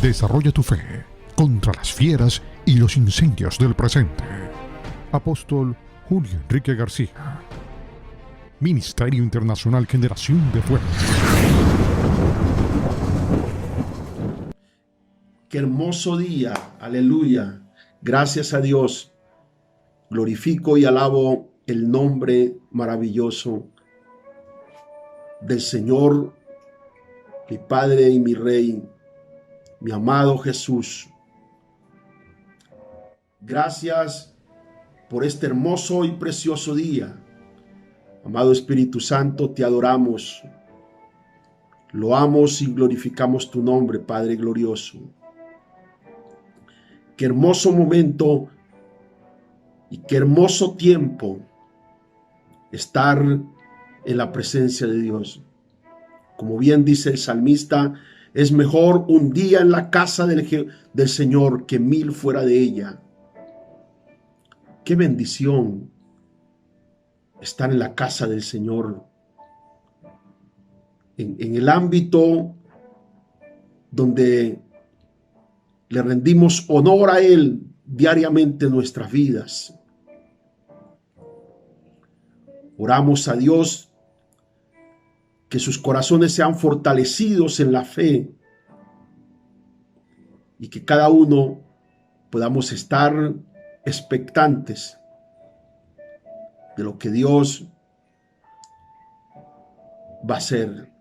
Desarrolla tu fe contra las fieras y los incendios del presente. Apóstol Julio Enrique García. Ministerio Internacional Generación de Fuego. Qué hermoso día, aleluya. Gracias a Dios. Glorifico y alabo el nombre maravilloso del Señor, mi Padre y mi Rey, mi amado Jesús. Gracias por este hermoso y precioso día. Amado Espíritu Santo, te adoramos, loamos y glorificamos tu nombre, Padre glorioso. Qué hermoso momento y qué hermoso tiempo estar en la presencia de Dios. Como bien dice el salmista, es mejor un día en la casa del Señor que 1000 fuera de ella. Qué bendición estar en la casa del Señor, en el ámbito donde le rendimos honor a Él diariamente en nuestras vidas. Oramos a Dios que sus corazones sean fortalecidos en la fe y que cada uno podamos estar expectantes de lo que Dios va a hacer.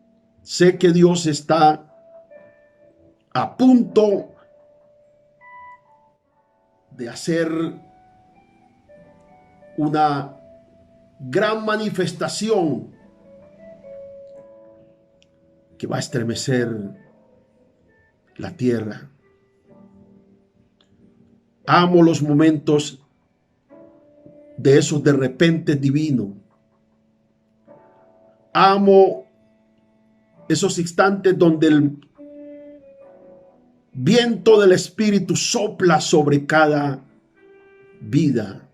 Sé que Dios está a punto de hacer una gran manifestación que va a estremecer la tierra. Amo los momentos de esos de repente divino. Amo esos instantes donde el viento del Espíritu sopla sobre cada vida.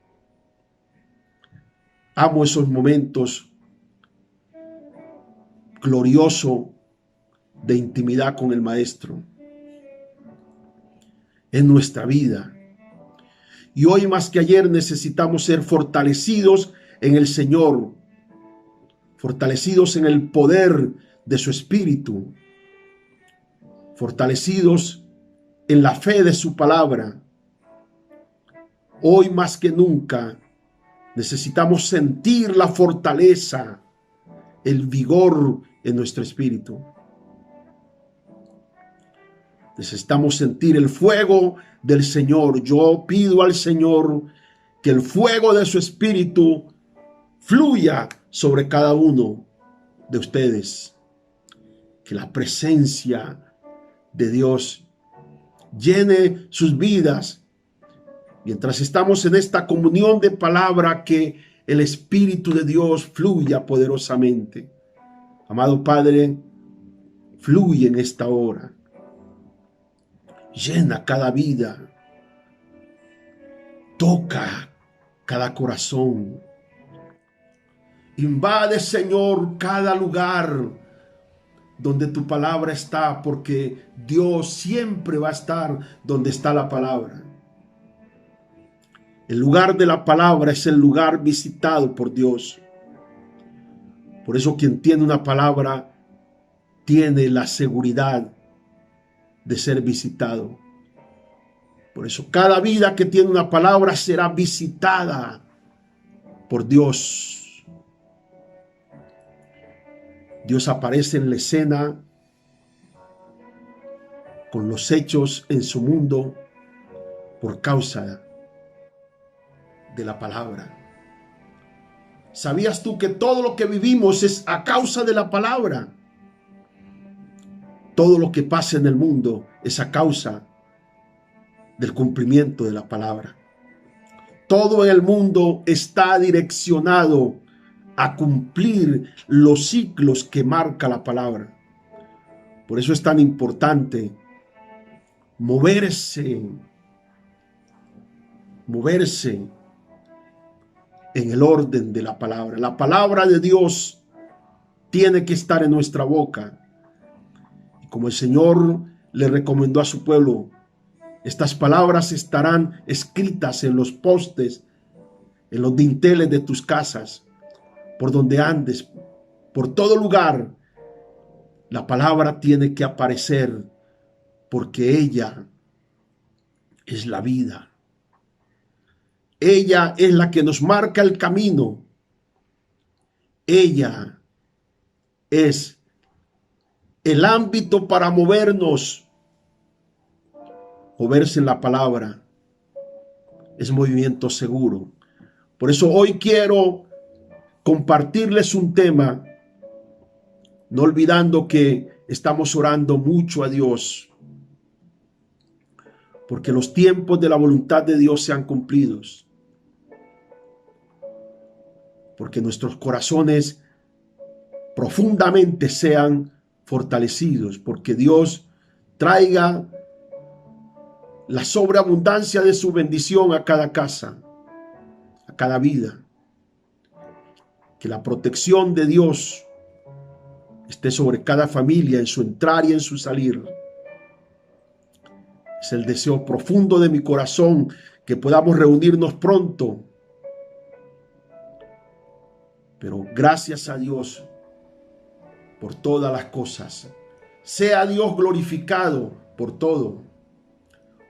Amo esos momentos gloriosos de intimidad con el Maestro en nuestra vida. Y hoy más que ayer necesitamos ser fortalecidos en el Señor, fortalecidos en el poder de su Espíritu, fortalecidos en la fe de su palabra. Hoy más que nunca necesitamos sentir la fortaleza, el vigor en nuestro espíritu. Necesitamos sentir el fuego del Señor. Yo pido al Señor que el fuego de su espíritu fluya sobre cada uno de ustedes. Que la presencia de Dios llene sus vidas. Mientras estamos en esta comunión de palabra, que el Espíritu de Dios fluya poderosamente. Amado Padre, fluye en esta hora. Llena cada vida. Toca cada corazón. Invade, Señor, cada lugar donde tu palabra está, porque Dios siempre va a estar donde está la palabra. El lugar de la palabra es el lugar visitado por Dios. Por eso quien tiene una palabra tiene la seguridad de ser visitado. Por eso cada vida que tiene una palabra será visitada por Dios. Dios aparece en la escena con los hechos en su mundo por causa de la palabra. ¿Sabías tú que todo lo que vivimos es a causa de la palabra? Todo lo que pasa en el mundo es a causa del cumplimiento de la palabra. Todo en el mundo está direccionado a cumplir los ciclos que marca la palabra. Por eso es tan importante moverse moverse en el orden de la palabra. La palabra de Dios tiene que estar en nuestra boca. Y como el Señor le recomendó a su pueblo, estas palabras estarán escritas en los postes, en los dinteles de tus casas, por donde andes, por todo lugar. La palabra tiene que aparecer porque ella es la vida. Ella es la que nos marca el camino. Ella es el ámbito para movernos. Moverse en la palabra es movimiento seguro. Por eso hoy quiero compartirles un tema, no olvidando que estamos orando mucho a Dios, porque los tiempos de la voluntad de Dios sean cumplidos, porque nuestros corazones profundamente sean fortalecidos, porque Dios traiga la sobreabundancia de su bendición a cada casa, a cada vida. Que la protección de Dios esté sobre cada familia en su entrar y en su salir. Es el deseo profundo de mi corazón que podamos reunirnos pronto. Pero gracias a Dios por todas las cosas. Sea Dios glorificado por todo.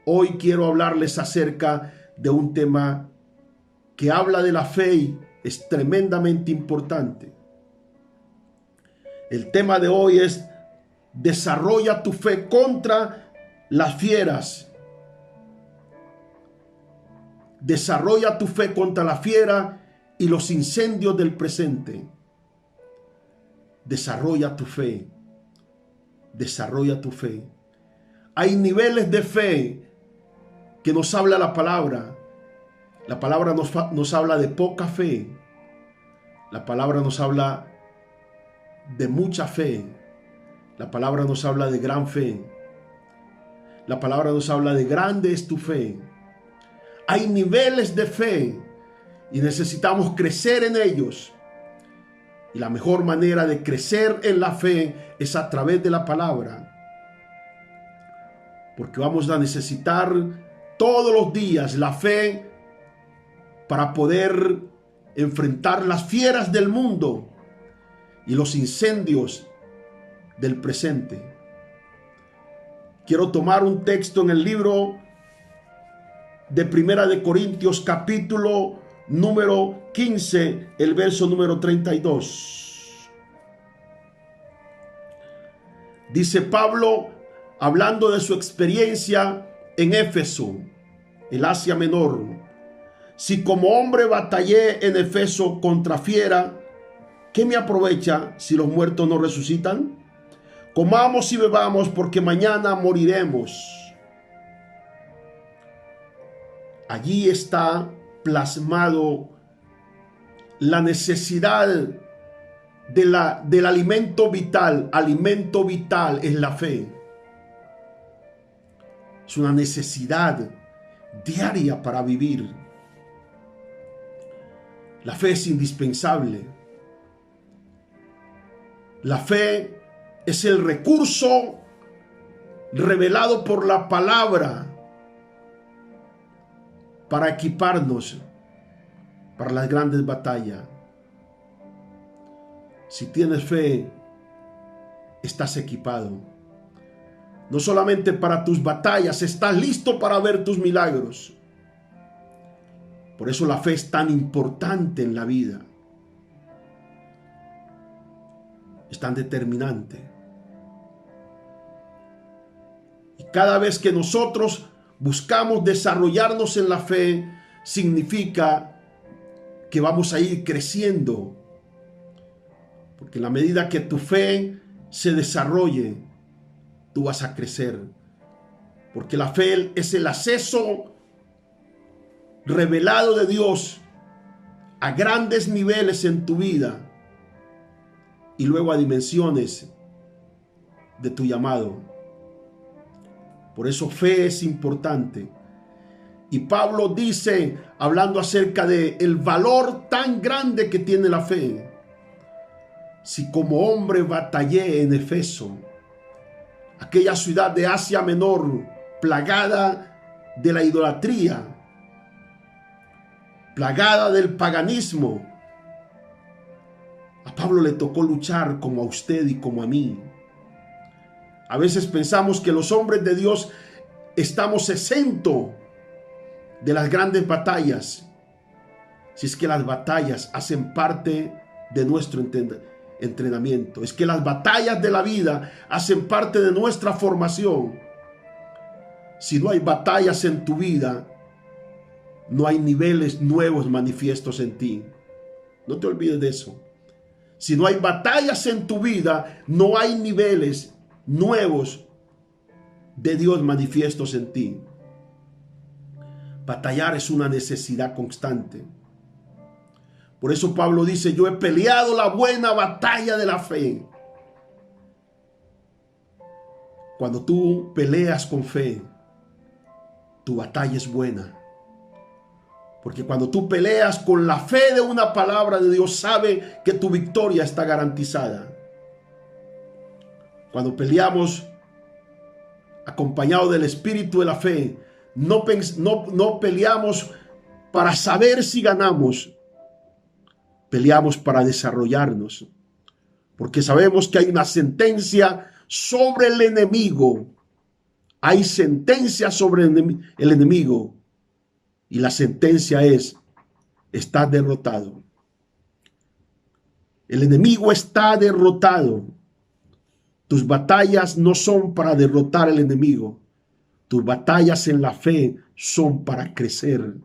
Hoy quiero hablarles acerca de un tema que habla de la fe y es tremendamente importante. El tema de hoy es: desarrolla tu fe contra las fieras. Desarrolla tu fe contra la fiera y los incendios del presente. Desarrolla tu fe. Desarrolla tu fe. Hay niveles de fe que nos habla la palabra. La palabra nos habla de poca fe. La palabra nos habla de mucha fe. La palabra nos habla de gran fe. La palabra nos habla de grande es tu fe. Hay niveles de fe y necesitamos crecer en ellos. Y la mejor manera de crecer en la fe es a través de la palabra. Porque vamos a necesitar todos los días la fe para poder enfrentar las fieras del mundo y los incendios del presente. Quiero tomar un texto en el libro de Primera de Corintios, capítulo número 15, el verso número 32. Dice Pablo, hablando de su experiencia en Éfeso, el Asia Menor: si como hombre batallé en Éfeso contra fiera, ¿qué me aprovecha si los muertos no resucitan? Comamos y bebamos, porque mañana moriremos. Allí está plasmado la necesidad del alimento vital. Alimento vital es la fe. Es una necesidad diaria para vivir. La fe es indispensable. La fe es el recurso revelado por la palabra para equiparnos para las grandes batallas. Si tienes fe, estás equipado. No solamente para tus batallas, estás listo para ver tus milagros. Por eso la fe es tan importante en la vida. Es tan determinante. Y cada vez que nosotros buscamos desarrollarnos en la fe, significa que vamos a ir creciendo. Porque en la medida que tu fe se desarrolle, tú vas a crecer. Porque la fe es el acceso revelado de Dios a grandes niveles en tu vida y luego a dimensiones de tu llamado. Por eso fe es importante. Y Pablo dice, hablando acerca de el valor tan grande que tiene la fe: si como hombre batallé en Efeso, aquella ciudad de Asia Menor, plagada de la idolatría, plagada del paganismo, a Pablo le tocó luchar como a usted y como a mí. A veces pensamos que los hombres de Dios estamos exentos de las grandes batallas, si es que las batallas hacen parte de nuestro entrenamiento. Es que las batallas de la vida hacen parte de nuestra formación. Si no hay batallas en tu vida, no hay niveles nuevos manifiestos en ti. No te olvides de eso. Si no hay batallas en tu vida, no hay niveles nuevos de Dios manifiestos en ti. Batallar es una necesidad constante. Por eso Pablo dice: yo he peleado la buena batalla de la fe. Cuando tú peleas con fe, tu batalla es buena. Porque cuando tú peleas con la fe de una palabra de Dios, sabe que tu victoria está garantizada. Cuando peleamos acompañado del espíritu de la fe, no peleamos para saber si ganamos. Peleamos para desarrollarnos. Porque sabemos que hay una sentencia sobre el enemigo. Hay sentencia sobre el enemigo. Y la sentencia es: estás derrotado. El enemigo está derrotado. Tus batallas no son para derrotar al enemigo. Tus batallas en la fe son para crecer.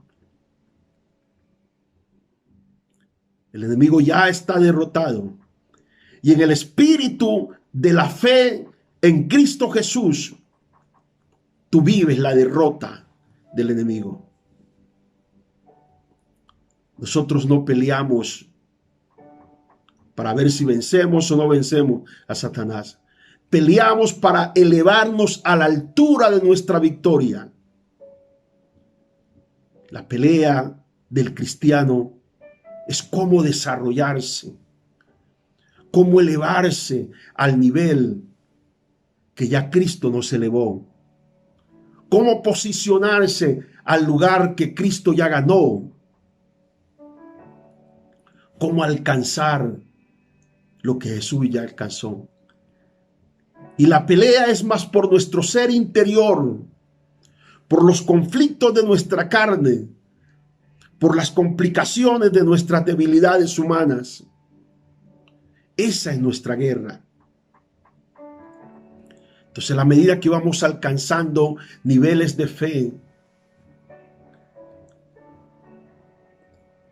El enemigo ya está derrotado. Y en el espíritu de la fe en Cristo Jesús, tú vives la derrota del enemigo. Nosotros no peleamos para ver si vencemos o no vencemos a Satanás. Peleamos para elevarnos a la altura de nuestra victoria. La pelea del cristiano es cómo desarrollarse, cómo elevarse al nivel que ya Cristo nos elevó, cómo posicionarse al lugar que Cristo ya ganó, cómo alcanzar lo que Jesús ya alcanzó. Y la pelea es más por nuestro ser interior, por los conflictos de nuestra carne, por las complicaciones de nuestras debilidades humanas. Esa es nuestra guerra. Entonces, a la medida que vamos alcanzando niveles de fe,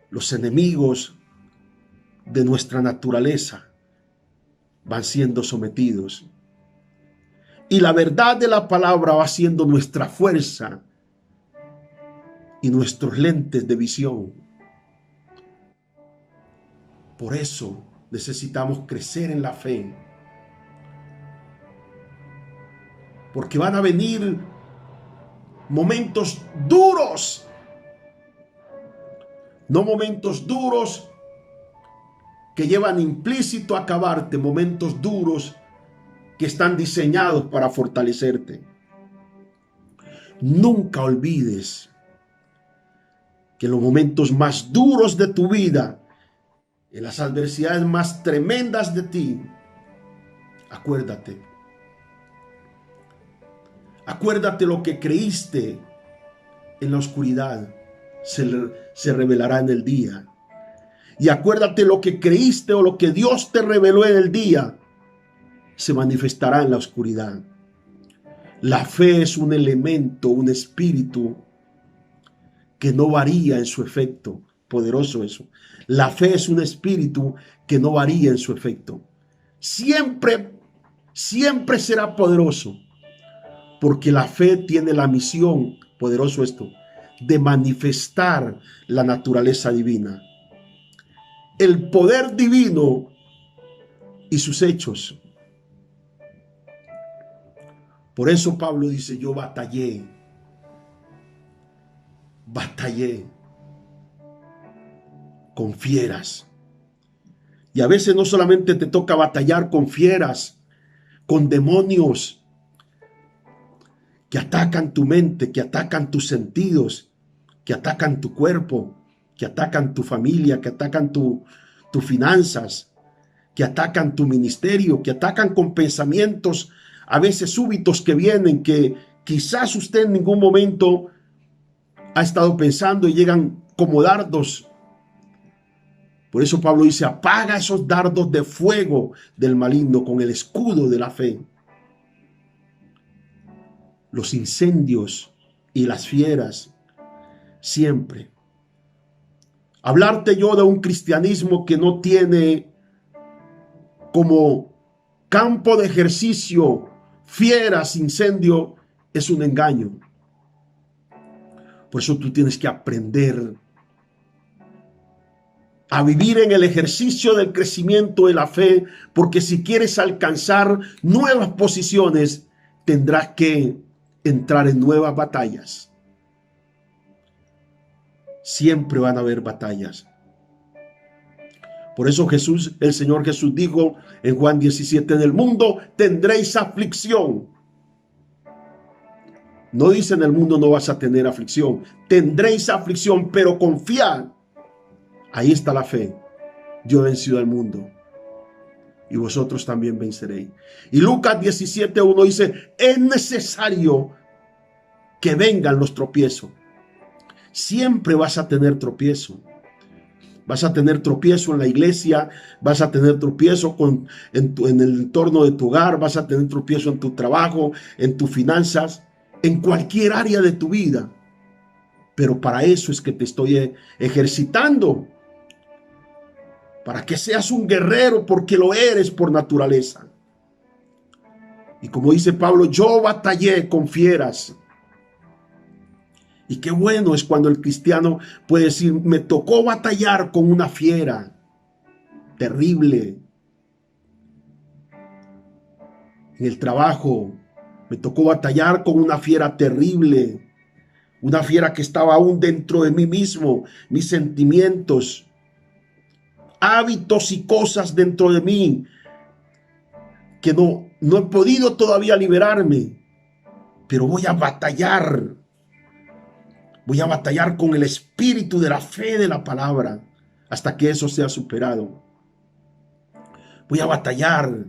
los enemigos de nuestra naturaleza van siendo sometidos. Y la verdad de la palabra va siendo nuestra fuerza y nuestros lentes de visión. Por eso necesitamos crecer en la fe. Porque van a venir momentos duros. No momentos duros que llevan implícito a acabarte, momentos duros que están diseñados para fortalecerte. Nunca olvides que en los momentos más duros de tu vida, en las adversidades más tremendas de ti, acuérdate lo que creíste en la oscuridad, se revelará en el día. Y acuérdate lo que creíste o lo que Dios te reveló en el día, se manifestará en la oscuridad. La fe es un elemento, un espíritu que no varía en su efecto. Poderoso eso. La fe es un espíritu que no varía en su efecto. Siempre será poderoso, porque la fe tiene la misión, poderoso esto, de manifestar la naturaleza divina. El poder divino y sus hechos. Por eso Pablo dice: yo batallé. batallé con fieras. Y a veces no solamente te toca batallar con fieras, con demonios que atacan tu mente, que atacan tus sentidos, que atacan tu cuerpo, que atacan tu familia, que atacan tus finanzas, que atacan tu ministerio, que atacan con pensamientos a veces súbitos que vienen, que quizás usted en ningún momento ha estado pensando y llegan como dardos. Por eso Pablo dice, apaga esos dardos de fuego del maligno con el escudo de la fe. Los incendios y las fieras, siempre. Hablarte yo de un cristianismo que no tiene como campo de ejercicio fieras, incendio, es un engaño. Por eso tú tienes que aprender a vivir en el ejercicio del crecimiento de la fe, porque si quieres alcanzar nuevas posiciones, tendrás que entrar en nuevas batallas. Siempre van a haber batallas. Por eso el Señor Jesús dijo en Juan 17, en el mundo tendréis aflicción. No dice en el mundo no vas a tener aflicción, tendréis aflicción, pero confiad. Ahí está la fe. Yo he vencido al mundo y vosotros también venceréis. Y Lucas 17:1 dice, es necesario que vengan los tropiezos. Siempre vas a tener tropiezo. Vas a tener tropiezo en la iglesia, vas a tener tropiezo en el entorno de tu hogar, vas a tener tropiezo en tu trabajo, en tus finanzas, en cualquier área de tu vida. Pero para eso es que te estoy ejercitando. Para que seas un guerrero, porque lo eres por naturaleza. Y como dice Pablo, yo batallé con fieras. Y qué bueno es cuando el cristiano puede decir, me tocó batallar con una fiera terrible. En el trabajo me tocó batallar con una fiera terrible. Una fiera que estaba aún dentro de mí mismo, mis sentimientos, hábitos y cosas dentro de mí que no he podido todavía liberarme, pero voy a batallar con el espíritu de la fe de la palabra hasta que eso sea superado. Voy a batallar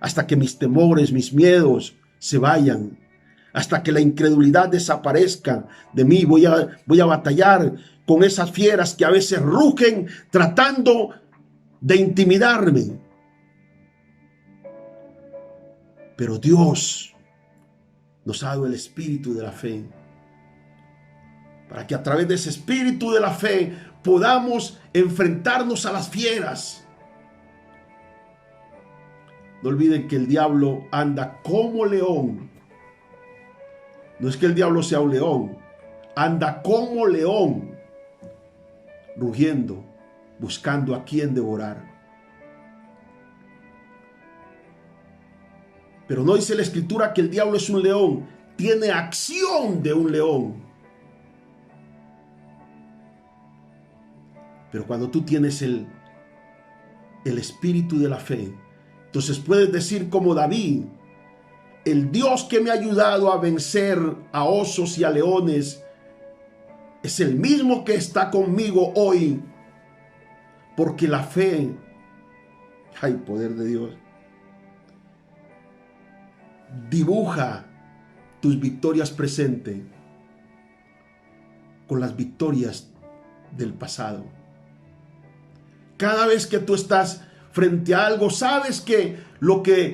hasta que mis temores, mis miedos se vayan, hasta que la incredulidad desaparezca de mí. Voy a batallar con esas fieras que a veces rugen tratando de intimidarme. Pero Dios nos ha dado el espíritu de la fe, para que a través de ese espíritu de la fe podamos enfrentarnos a las fieras. No olviden que el diablo anda como león. No es que el diablo sea un león, anda como león, rugiendo, buscando a quien devorar. Pero no dice la escritura que el diablo es un león, tiene acción de un león. Pero cuando tú tienes el espíritu de la fe, entonces puedes decir como David, el Dios que me ha ayudado a vencer a osos y a leones es el mismo que está conmigo hoy, porque la fe, hay poder de Dios, dibuja tus victorias presentes con las victorias del pasado. Cada vez que tú estás frente a algo, sabes que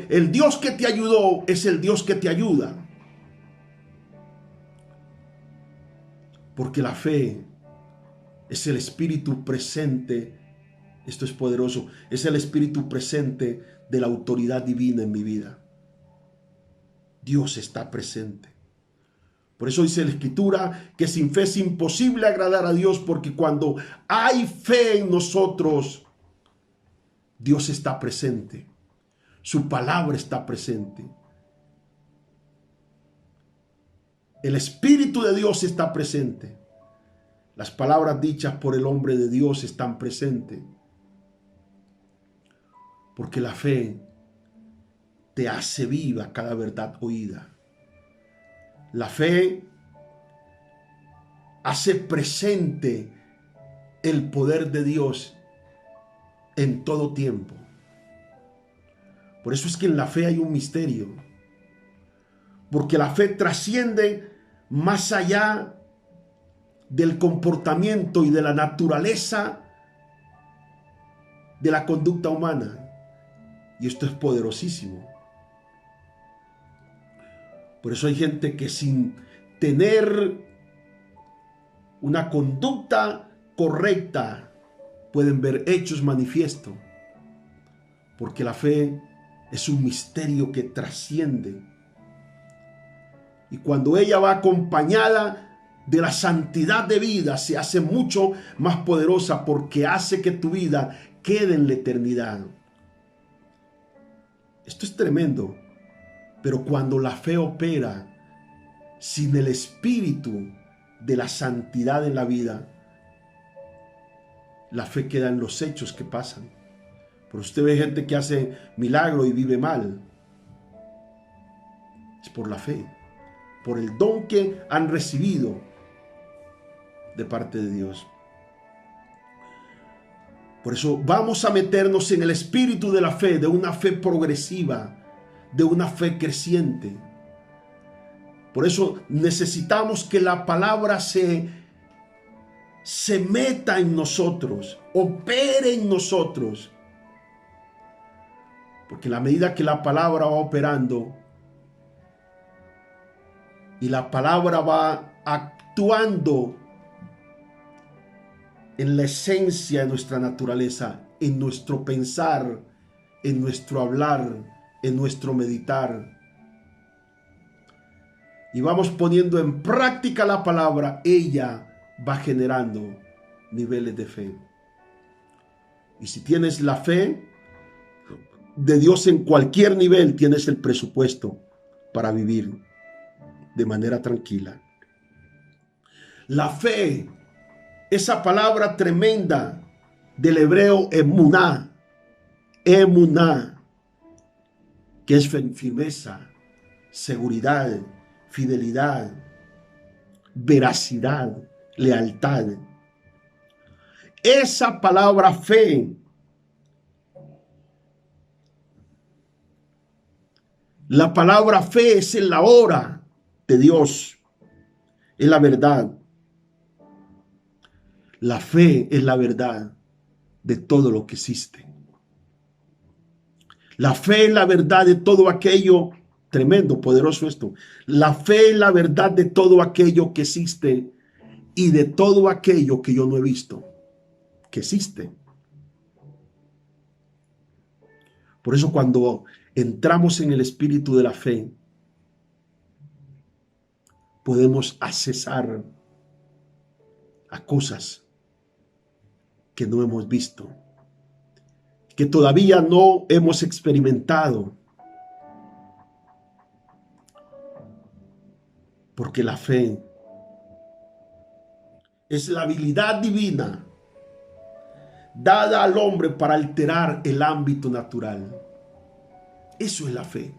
el Dios que te ayudó es el Dios que te ayuda. Porque la fe es el espíritu presente. Esto es poderoso. Es el espíritu presente de la autoridad divina en mi vida. Dios está presente. Por eso dice la escritura que sin fe es imposible agradar a Dios, porque cuando hay fe en nosotros, Dios está presente. Su palabra está presente. El Espíritu de Dios está presente. Las palabras dichas por el hombre de Dios están presentes. Porque la fe te hace viva cada verdad oída. La fe hace presente el poder de Dios en todo tiempo. Por eso es que en la fe hay un misterio. Porque la fe trasciende más allá del comportamiento y de la naturaleza de la conducta humana. Y esto es poderosísimo. Por eso hay gente que sin tener una conducta correcta pueden ver hechos manifiestos. Porque la fe es un misterio que trasciende. Y cuando ella va acompañada de la santidad de vida, se hace mucho más poderosa porque hace que tu vida quede en la eternidad. Esto es tremendo. Pero cuando la fe opera sin el espíritu de la santidad en la vida, la fe queda en los hechos que pasan. Pero usted ve gente que hace milagro y vive mal. Es por la fe, por el don que han recibido de parte de Dios. Por eso vamos a meternos en el espíritu de la fe, de una fe progresiva, de una fe creciente. Por eso necesitamos que la palabra se meta en nosotros, opere en nosotros. Porque a la medida que la palabra va operando y la palabra va actuando en la esencia de nuestra naturaleza, en nuestro pensar, en nuestro hablar, en nuestro meditar, y vamos poniendo en práctica la palabra, ella va generando niveles de fe. Y si tienes la fe de Dios en cualquier nivel, tienes el presupuesto para vivir de manera tranquila. La fe, esa palabra tremenda del hebreo emuná, que es firmeza, seguridad, fidelidad, veracidad, lealtad. Esa palabra fe, la palabra fe es en la hora de Dios, es la verdad. La fe es la verdad de todo lo que existe. La fe es la verdad de todo aquello, tremendo, poderoso esto. La fe es la verdad de todo aquello que existe y de todo aquello que yo no he visto, que existe. Por eso cuando entramos en el espíritu de la fe, podemos accesar a cosas que no hemos visto, que todavía no hemos experimentado, porque la fe es la habilidad divina dada al hombre para alterar el ámbito natural. Eso es la fe.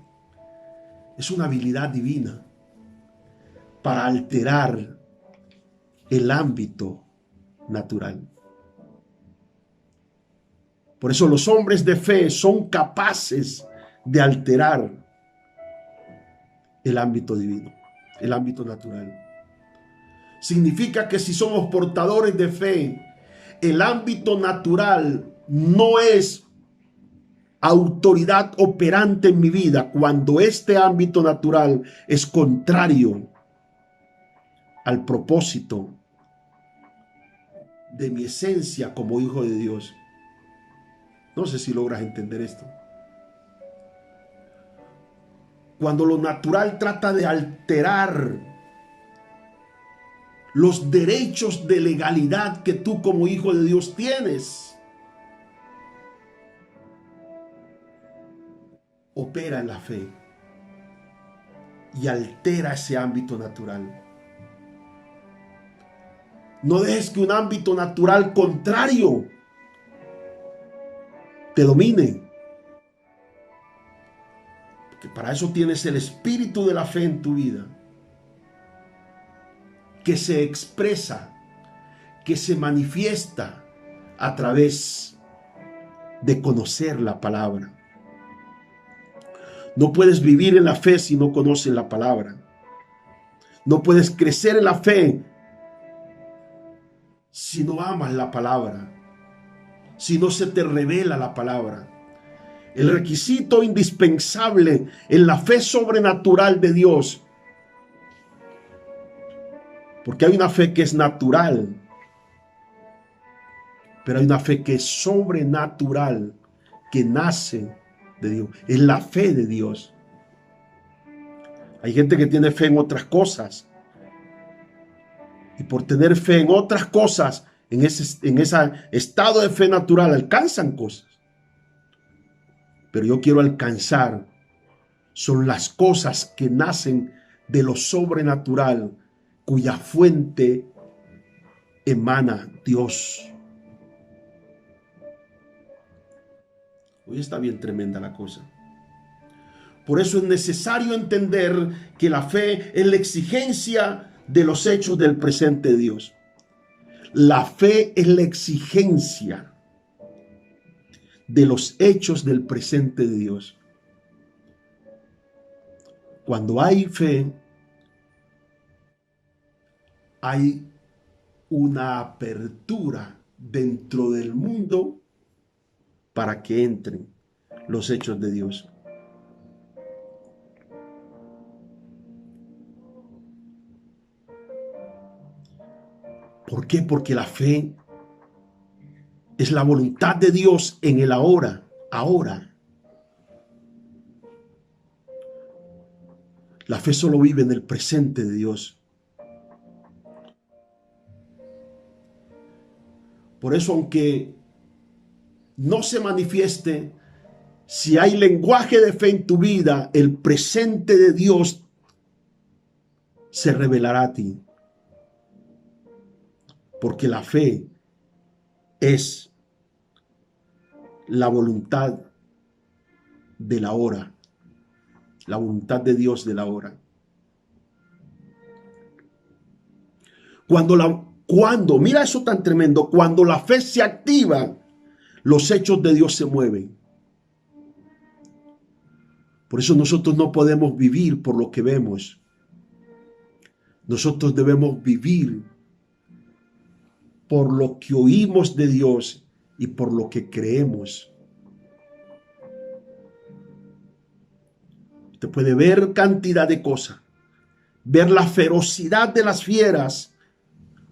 Es una habilidad divina para alterar el ámbito natural. Por eso los hombres de fe son capaces de alterar el ámbito divino, el ámbito natural. Significa que si somos portadores de fe, el ámbito natural no es autoridad operante en mi vida cuando este ámbito natural es contrario al propósito de mi esencia como hijo de Dios. No sé si logras entender esto. Cuando lo natural trata de alterar los derechos de legalidad que tú como hijo de Dios tienes, opera en la fe y altera ese ámbito natural. No dejes que un ámbito natural contrario te domine. Porque para eso tienes el espíritu de la fe en tu vida, que se expresa, que se manifiesta a través de conocer la palabra. No puedes vivir en la fe si no conoces la palabra. No puedes crecer en la fe si no amas la palabra, si no se te revela la palabra. El requisito indispensable en la fe sobrenatural de Dios, porque hay una fe que es natural, pero hay una fe que es sobrenatural, que nace de Dios. Es la fe de Dios. Hay gente que tiene fe en otras cosas, y por tener fe en otras cosas, en ese estado de fe natural, alcanzan cosas. Pero yo quiero alcanzar, son las cosas que nacen de lo sobrenatural, cuya fuente emana Dios. Hoy está bien tremenda la cosa. Por eso es necesario entender que la fe es la exigencia de los hechos del presente de Dios. La fe es la exigencia de los hechos del presente de Dios. Cuando hay fe, hay una apertura dentro del mundo para que entren los hechos de Dios. ¿Por qué? Porque la fe es la voluntad de Dios en el ahora. Ahora. La fe solo vive en el presente de Dios. Por eso, aunque no se manifieste, si hay lenguaje de fe en tu vida, el presente de Dios se revelará a ti. Porque la fe es la voluntad de la hora, la voluntad de Dios de la hora. Mira eso tan tremendo, cuando la fe se activa, los hechos de Dios se mueven. Por eso nosotros no podemos vivir por lo que vemos. Nosotros debemos vivir por lo que oímos de Dios y por lo que creemos. Usted puede ver cantidad de cosas, ver la ferocidad de las fieras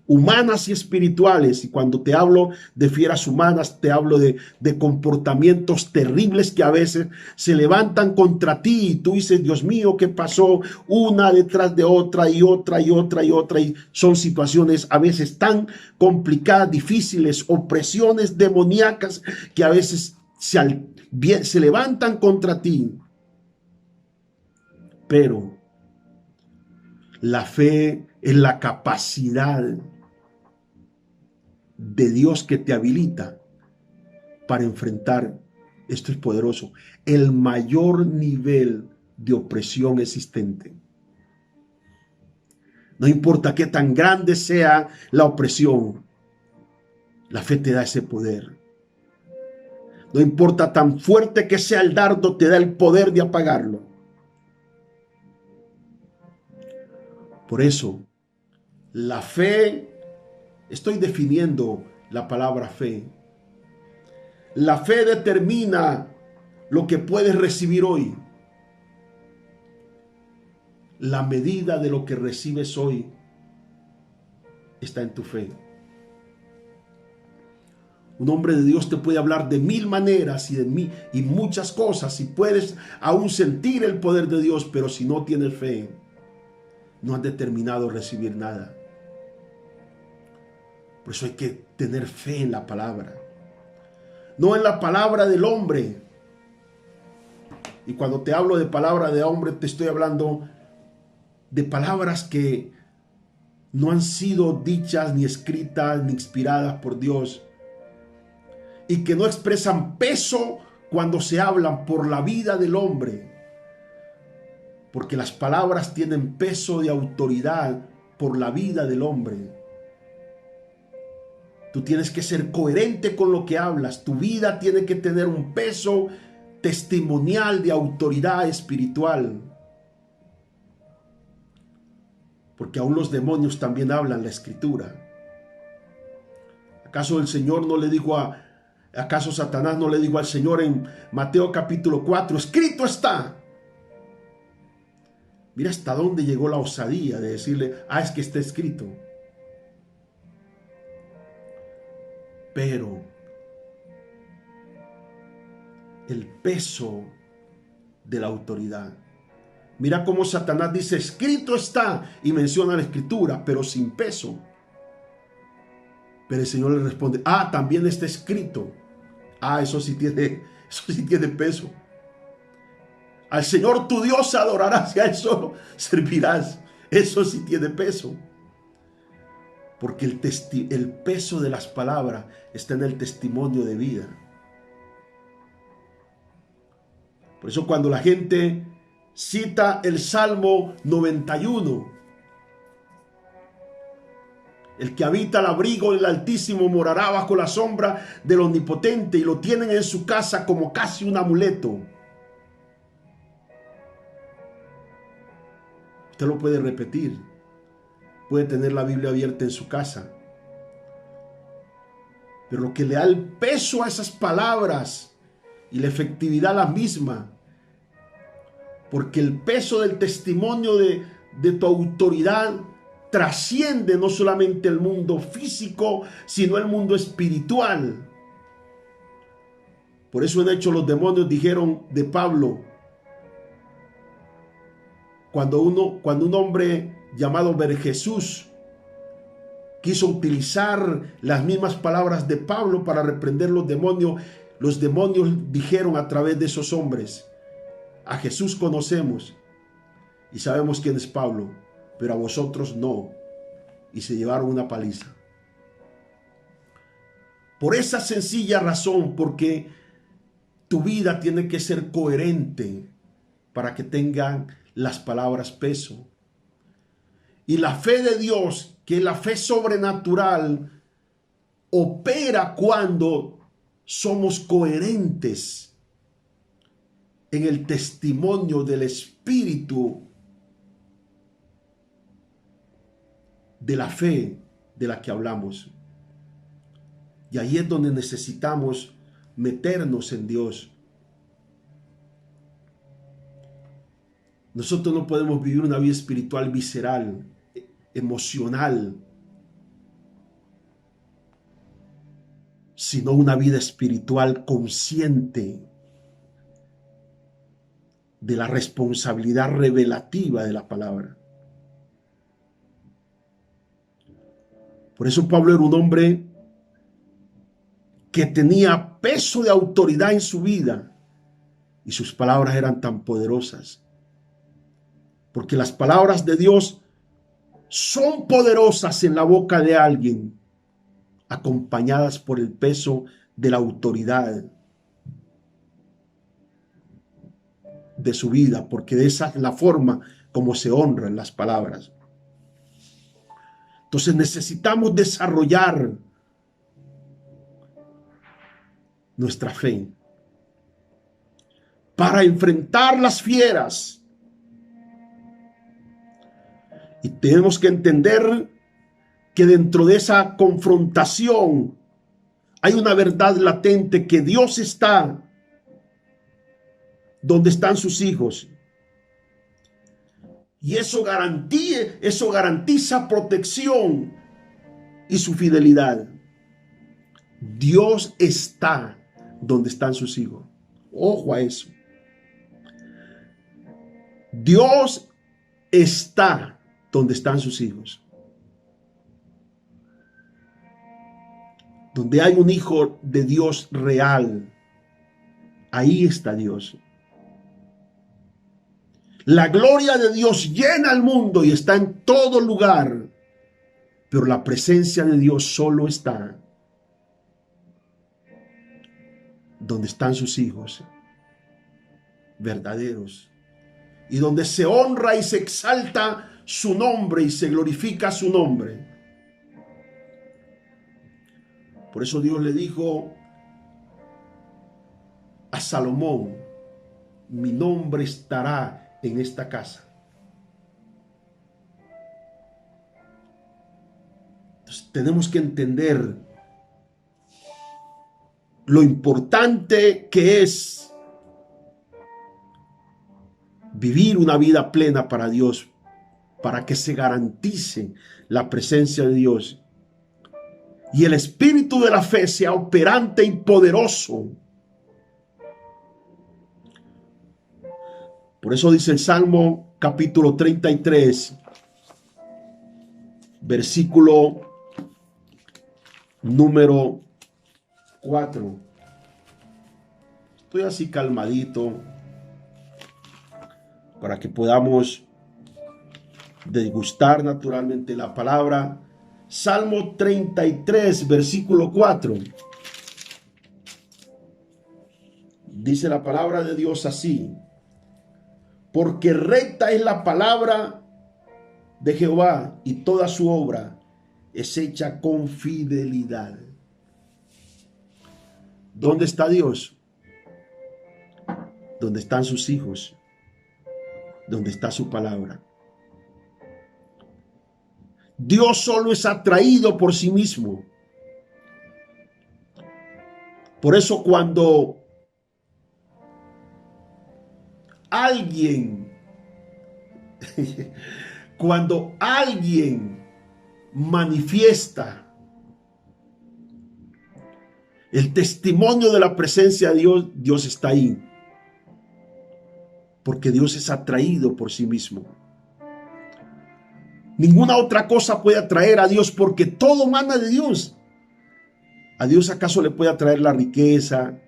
humanas y espirituales. Y cuando te hablo de fieras humanas, te hablo de comportamientos terribles que a veces se levantan contra ti y tú dices, Dios mío, ¿qué pasó? Una detrás de otra y otra y otra y otra. Y son situaciones a veces tan complicadas, difíciles, opresiones demoníacas que a veces se levantan contra ti. Pero la fe es la capacidad de Dios que te habilita para enfrentar, esto es poderoso, el mayor nivel de opresión existente. No importa qué tan grande sea la opresión, la fe te da ese poder. No importa tan fuerte que sea el dardo, te da el poder de apagarlo. Por eso, la fe, estoy definiendo la palabra fe. La fe determina lo que puedes recibir hoy. La medida de lo que recibes hoy está en tu fe. Un hombre de Dios te puede hablar de mil maneras y muchas cosas, y puedes aún sentir el poder de Dios, pero si no tienes fe, no has determinado recibir nada. Por eso hay que tener fe en la palabra, no en la palabra del hombre. Y cuando te hablo de palabra de hombre, te estoy hablando de palabras que no han sido dichas ni escritas ni inspiradas por Dios y que no expresan peso cuando se hablan por la vida del hombre, porque las palabras tienen peso de autoridad por la vida del hombre. Tú tienes que ser coherente con lo que hablas. Tu vida tiene que tener un peso testimonial de autoridad espiritual. Porque aún los demonios también hablan la escritura. ¿Acaso el Señor no le dijo acaso Satanás no le dijo al Señor en Mateo capítulo 4, escrito está? Mira hasta dónde llegó la osadía de decirle, es que está escrito. Pero el peso de la autoridad. Mira cómo Satanás dice, escrito está, y menciona la escritura, pero sin peso. Pero el Señor le responde, también está escrito. Eso sí tiene peso. Al Señor tu Dios adorarás y a Él solo servirás. Eso sí tiene peso. Porque el peso de las palabras está en el testimonio de vida. Por eso cuando la gente cita el Salmo 91, el que habita al abrigo del Altísimo morará bajo la sombra del Omnipotente, y lo tienen en su casa como casi un amuleto. Usted lo puede repetir. Puede tener la Biblia abierta en su casa. Pero lo que le da el peso a esas palabras y la efectividad la misma, porque el peso del testimonio de tu autoridad trasciende no solamente el mundo físico, sino el mundo espiritual. Por eso en Hechos los demonios dijeron de Pablo, cuando un hombre llamado Jesús quiso utilizar las mismas palabras de Pablo para reprender los demonios dijeron a través de esos hombres, a Jesús conocemos y sabemos quién es Pablo, pero a vosotros no. Y se llevaron una paliza. Por esa sencilla razón, porque tu vida tiene que ser coherente para que tengan las palabras peso. Y la fe de Dios, que es la fe sobrenatural, opera cuando somos coherentes en el testimonio del Espíritu de la fe de la que hablamos. Y ahí es donde necesitamos meternos en Dios. Nosotros no podemos vivir una vida espiritual visceral, emocional, sino una vida espiritual consciente de la responsabilidad revelativa de la palabra. Por eso Pablo era un hombre que tenía peso de autoridad en su vida y sus palabras eran tan poderosas. Porque las palabras de Dios son poderosas en la boca de alguien, acompañadas por el peso de la autoridad de su vida, porque de esa es la forma como se honran las palabras. Entonces necesitamos desarrollar nuestra fe para enfrentar las fieras. Y tenemos que entender que dentro de esa confrontación hay una verdad latente, que Dios está donde están sus hijos. Y eso garantiza protección y su fidelidad. Dios está donde están sus hijos. Ojo a eso. Dios está donde están sus hijos. Donde hay un hijo de Dios real, ahí está Dios. La gloria de Dios llena el mundo y está en todo lugar Pero la presencia de Dios solo está donde están sus hijos verdaderos y donde se honra y se exalta su nombre y se glorifica su nombre. Por eso Dios le dijo a Salomón: mi nombre estará en esta casa. Entonces, tenemos que entender lo importante que es vivir una vida plena para Dios, para que se garantice la presencia de Dios y el espíritu de la fe sea operante y poderoso. Por eso dice el Salmo capítulo 33, versículo número 4. Estoy así calmadito para que podamos degustar naturalmente la palabra. Salmo 33, versículo 4. Dice la palabra de Dios así: porque recta es la palabra de Jehová, y toda su obra es hecha con fidelidad. ¿Dónde está Dios? ¿Dónde están sus hijos? ¿Dónde está su palabra? Dios solo es atraído por sí mismo. Por eso cuando alguien manifiesta el testimonio de la presencia de Dios, Dios está ahí. Porque Dios es atraído por sí mismo. Ninguna otra cosa puede atraer a Dios, porque todo mana de Dios. ¿A Dios acaso le puede atraer la riqueza,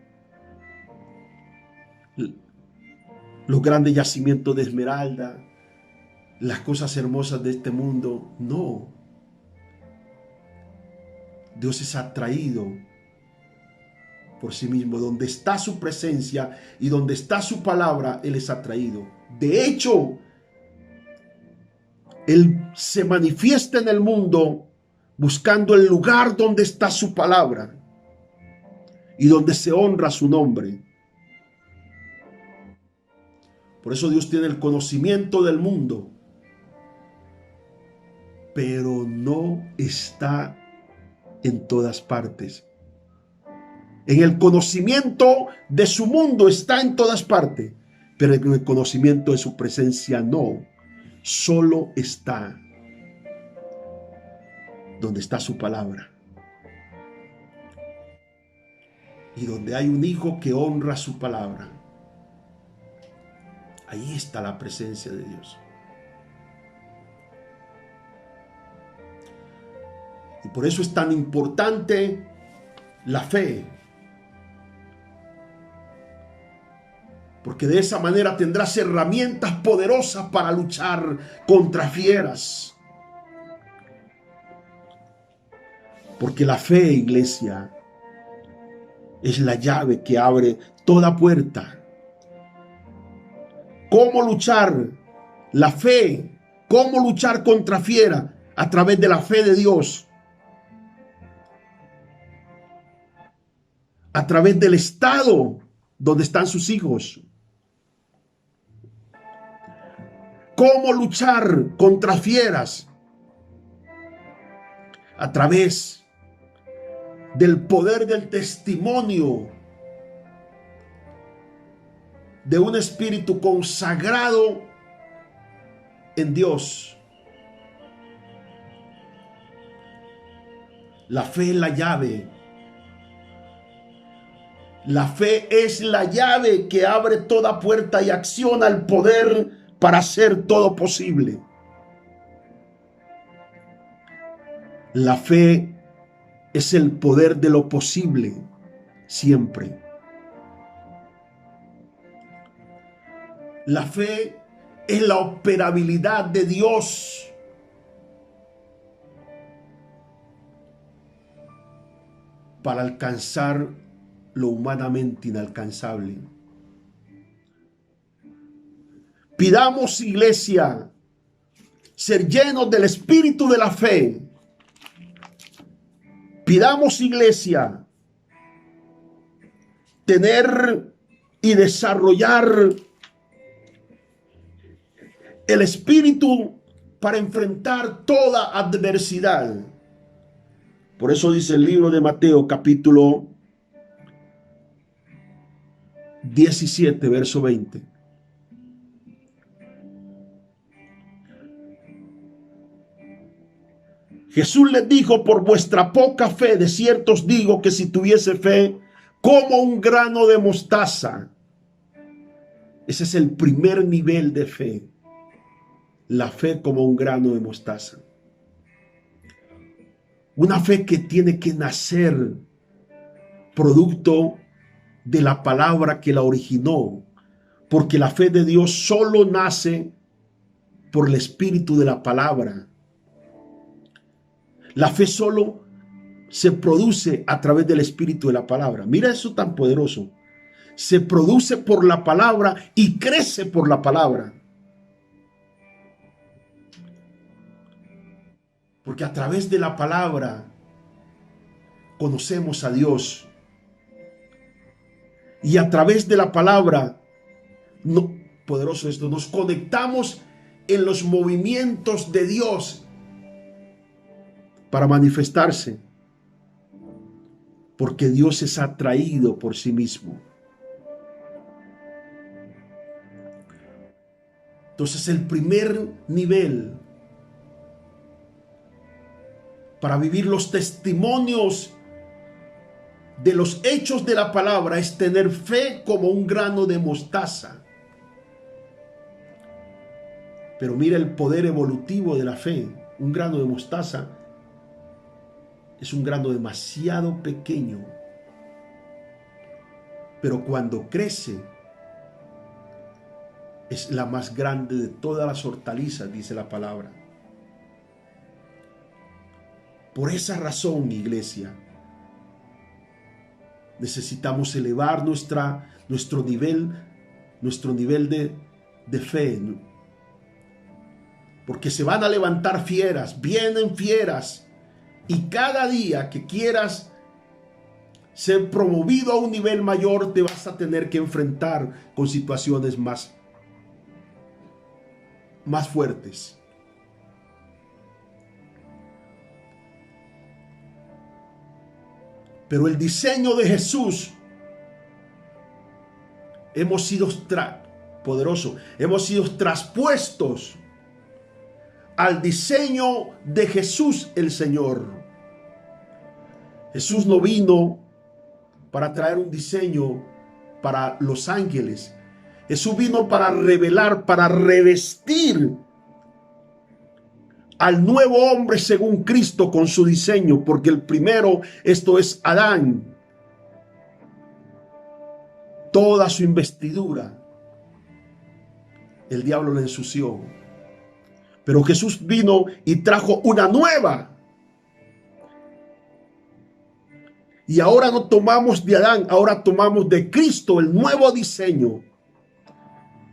los grandes yacimientos de esmeralda, las cosas hermosas de este mundo? No. Dios es atraído por sí mismo. Donde está su presencia y donde está su palabra, Él es atraído. De hecho, Él se manifiesta en el mundo buscando el lugar donde está su palabra y donde se honra su nombre. Por eso Dios tiene el conocimiento del mundo, pero no está en todas partes. En el conocimiento de su mundo está en todas partes, pero en el conocimiento de su presencia no. Solo está donde está su palabra. Y donde hay un hijo que honra su palabra, ahí está la presencia de Dios. Y por eso es tan importante la fe. Porque de esa manera tendrás herramientas poderosas para luchar contra fieras. Porque la fe, iglesia, es la llave que abre toda puerta. ¿Cómo luchar? La fe. ¿Cómo luchar contra fiera? A través de la fe de Dios. A través del estado donde están sus hijos. ¿Cómo luchar contra fieras? A través del poder del testimonio de un espíritu consagrado en Dios. La fe es la llave. La fe es la llave que abre toda puerta y acciona el poder para hacer todo posible. La fe es el poder de lo posible siempre. La fe es la operabilidad de Dios para alcanzar lo humanamente inalcanzable. Pidamos, iglesia, ser llenos del espíritu de la fe. Pidamos, iglesia, tener y desarrollar el espíritu para enfrentar toda adversidad. Por eso dice el libro de Mateo, capítulo 17, verso 20. Jesús les dijo: por vuestra poca fe, de cierto os digo que si tuviese fe como un grano de mostaza. Ese es el primer nivel de fe. La fe como un grano de mostaza. Una fe que tiene que nacer producto de la palabra que la originó. Porque la fe de Dios solo nace por el espíritu de la palabra. La fe solo se produce a través del espíritu de la palabra. Mira eso tan poderoso. Se produce por la palabra y crece por la palabra. Porque a través de la palabra conocemos a Dios. Y a través de la palabra, poderoso esto, nos conectamos en los movimientos de Dios para manifestarse. Porque Dios es atraído por sí mismo. Entonces el primer nivel para vivir los testimonios de los hechos de la palabra es tener fe como un grano de mostaza. Pero mira el poder evolutivo de la fe. Un grano de mostaza es un grano demasiado pequeño. Pero cuando crece, es la más grande de todas las hortalizas, dice la palabra. Por esa razón, iglesia, necesitamos elevar nuestro nivel de fe. Porque se van a levantar fieras, vienen fieras. Y cada día que quieras ser promovido a un nivel mayor, te vas a tener que enfrentar con situaciones más fuertes. Pero el diseño de Jesús, hemos sido traspuestos al diseño de Jesús el Señor. Jesús no vino para traer un diseño para los ángeles. Jesús vino para revelar, para revestir al nuevo hombre según Cristo con su diseño, porque el primero, esto es Adán, toda su investidura, el diablo le ensució. Pero Jesús vino y trajo una nueva. Y ahora no tomamos de Adán, ahora tomamos de Cristo el nuevo diseño.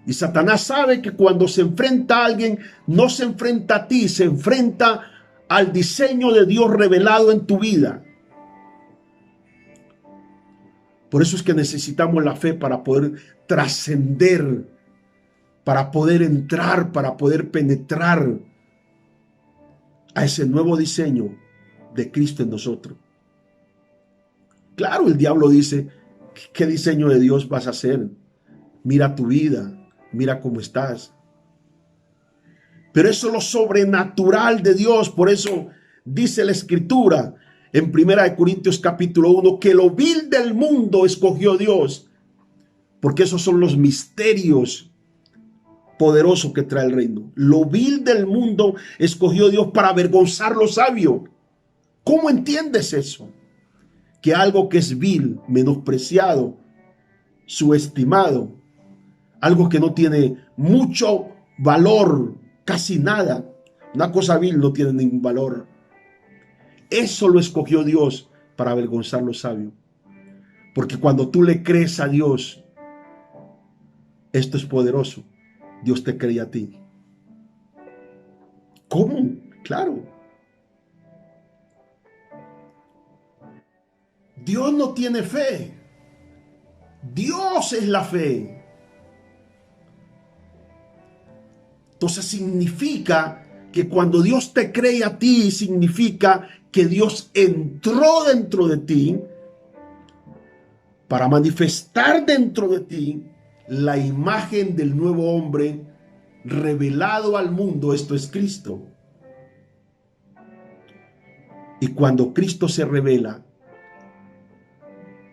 Y Satanás sabe que cuando se enfrenta a alguien, no se enfrenta a ti, se enfrenta al diseño de Dios revelado en tu vida. Por eso es que necesitamos la fe para poder trascender, para poder entrar, para poder penetrar a ese nuevo diseño de Cristo en nosotros. Claro, el diablo dice: ¿qué diseño de Dios vas a hacer? Mira tu vida. Mira cómo estás. Pero eso es lo sobrenatural de Dios. Por eso dice la Escritura en 1 Corintios capítulo 1 que lo vil del mundo escogió Dios. Porque esos son los misterios poderosos que trae el reino. Lo vil del mundo escogió Dios para avergonzar lo sabio. ¿Cómo entiendes eso? Que algo que es vil, menospreciado, subestimado, algo que no tiene mucho valor, casi nada. Una cosa vil no tiene ningún valor. Eso lo escogió Dios para avergonzar lo sabio. Porque cuando tú le crees a Dios, esto es poderoso. Dios te cree a ti. ¿Cómo? Claro. Dios no tiene fe. Dios es la fe. Entonces significa que cuando Dios te cree a ti, significa que Dios entró dentro de ti para manifestar dentro de ti la imagen del nuevo hombre revelado al mundo. Esto es Cristo. Y cuando Cristo se revela,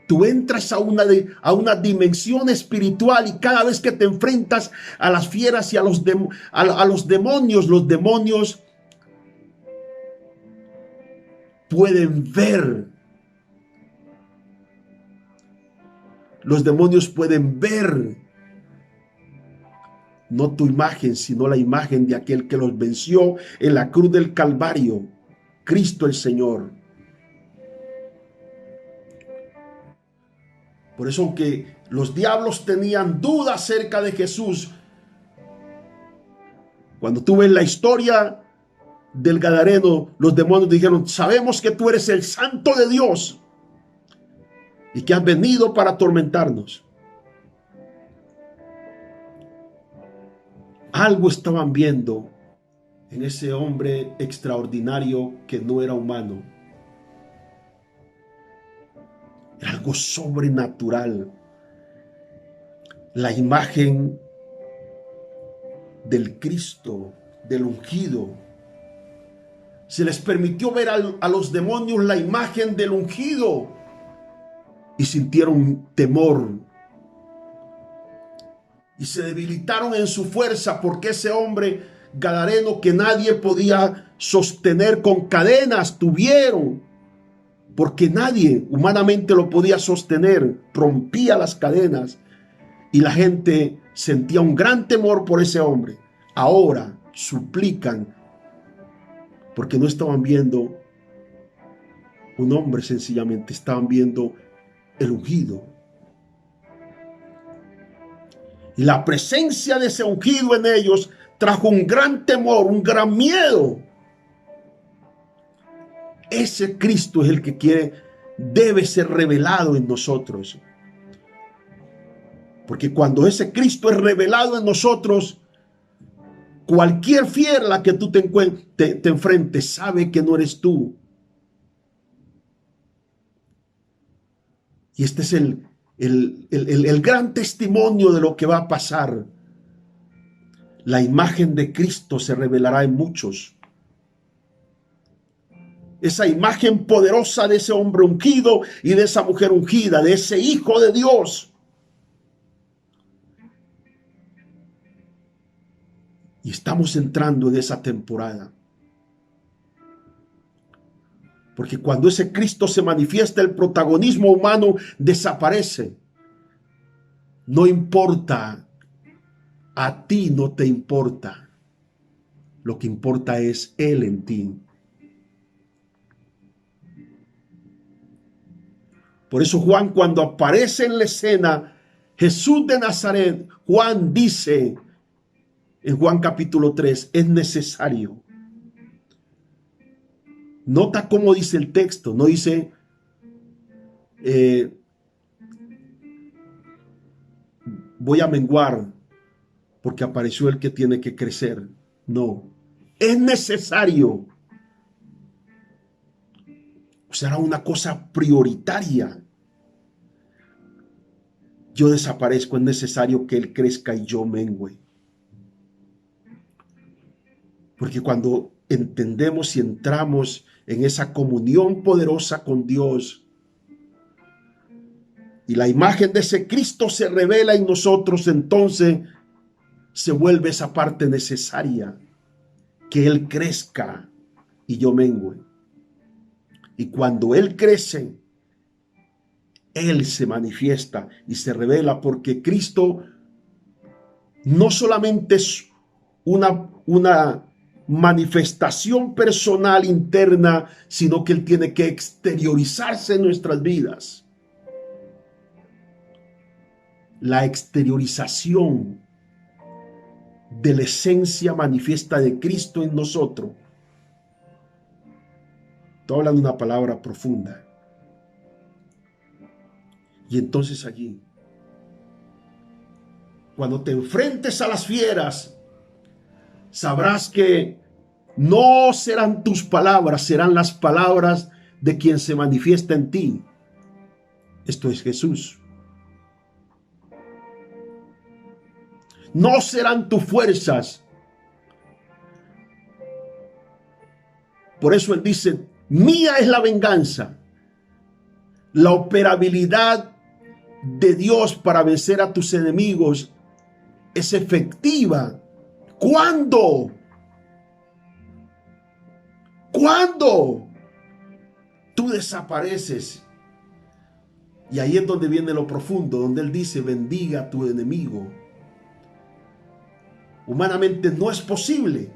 tú entras a una dimensión espiritual, y cada vez que te enfrentas a las fieras y a los demonios, los demonios pueden ver. Los demonios pueden ver no tu imagen, sino la imagen de aquel que los venció en la cruz del Calvario, Cristo el Señor. Por eso, aunque los diablos tenían dudas acerca de Jesús, cuando tú ves la historia del Gadareno, los demonios dijeron: sabemos que tú eres el Santo de Dios y que has venido para atormentarnos. Algo estaban viendo en ese hombre extraordinario que no era humano. Era algo sobrenatural. La imagen del Cristo, del ungido. Se les permitió ver a los demonios la imagen del ungido y sintieron temor. Y se debilitaron en su fuerza, porque ese hombre gadareno que nadie podía sostener con cadenas, porque nadie humanamente lo podía sostener, rompía las cadenas, y la gente sentía un gran temor por ese hombre. Ahora suplican, porque no estaban viendo un hombre, sencillamente estaban viendo el ungido. Y la presencia de ese ungido en ellos trajo un gran temor, un gran miedo. Ese Cristo es el que debe ser revelado en nosotros. Porque cuando ese Cristo es revelado en nosotros, cualquier fiera a la que tú te enfrentes sabe que no eres tú. Y este es el gran testimonio de lo que va a pasar. La imagen de Cristo se revelará en muchos. Esa imagen poderosa de ese hombre ungido y de esa mujer ungida, de ese Hijo de Dios. Y estamos entrando en esa temporada. Porque cuando ese Cristo se manifiesta, el protagonismo humano desaparece. No importa, a ti no te importa. Lo que importa es Él en ti. Por eso Juan, cuando aparece en la escena Jesús de Nazaret, Juan dice en Juan capítulo 3, es necesario. Nota cómo dice el texto, no dice voy a menguar porque apareció el que tiene que crecer. No, es necesario. O sea, era una cosa prioritaria. Yo desaparezco, es necesario que Él crezca y yo mengüe. Porque cuando entendemos y entramos en esa comunión poderosa con Dios y la imagen de ese Cristo se revela en nosotros, entonces se vuelve esa parte necesaria, que Él crezca y yo mengüe. Y cuando Él crece, Él se manifiesta y se revela, porque Cristo no solamente es una manifestación personal interna, sino que Él tiene que exteriorizarse en nuestras vidas. La exteriorización de la esencia manifiesta de Cristo en nosotros. Estoy hablando una palabra profunda. Y entonces allí, cuando te enfrentes a las fieras, sabrás que no serán tus palabras, serán las palabras de quien se manifiesta en ti. Esto es Jesús. No serán tus fuerzas. Por eso Él dice, mía es la venganza. La operabilidad de Dios para vencer a tus enemigos es efectiva. ¿Cuándo? ¿Cuándo tú desapareces? Y ahí es donde viene lo profundo, donde Él dice, bendiga a tu enemigo. Humanamente no es posible,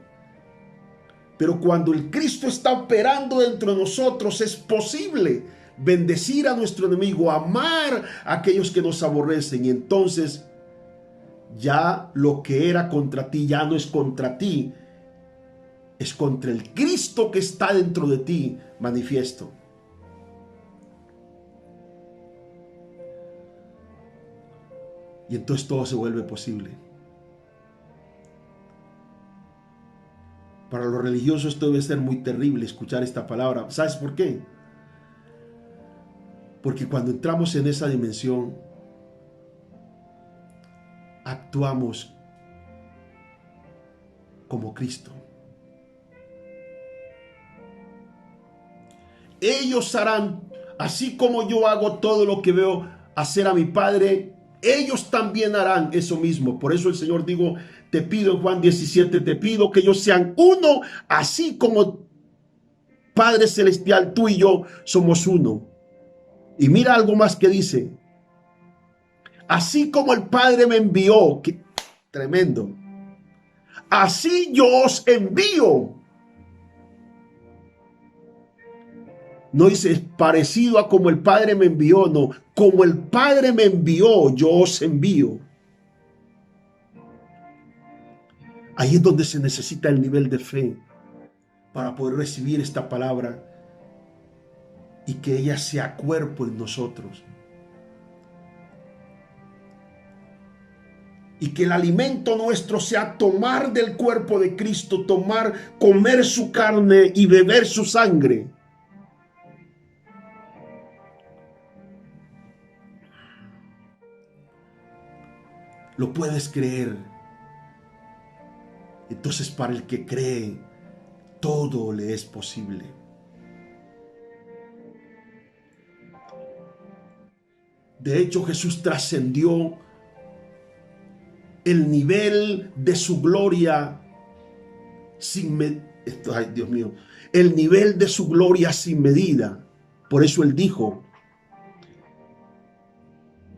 pero cuando el Cristo está operando dentro de nosotros, es posible bendecir a nuestro enemigo, amar a aquellos que nos aborrecen, y entonces ya lo que era contra ti ya no es contra ti, es contra el Cristo que está dentro de ti manifiesto. Y entonces todo se vuelve posible. Para los religiosos esto debe ser muy terrible escuchar esta palabra. ¿Sabes por qué? Porque cuando entramos en esa dimensión, actuamos como Cristo. Ellos harán, así como yo hago todo lo que veo hacer a mi Padre, ellos también harán eso mismo. Por eso el Señor dijo, te pido en Juan 17, te pido que ellos sean uno, así como Padre Celestial, tú y yo somos uno. Y mira algo más que dice, así como el Padre me envió, que tremendo, así yo os envío. No dice parecido a como el Padre me envió, no, como el Padre me envió, yo os envío. Ahí es donde se necesita el nivel de fe para poder recibir esta palabra y que ella sea cuerpo en nosotros. Y que el alimento nuestro sea tomar del cuerpo de Cristo, comer su carne y beber su sangre. ¿Lo puedes creer? Entonces para el que cree, todo le es posible. De hecho, Jesús trascendió el nivel de su gloria ay, Dios mío, el nivel de su gloria sin medida. Por eso Él dijo,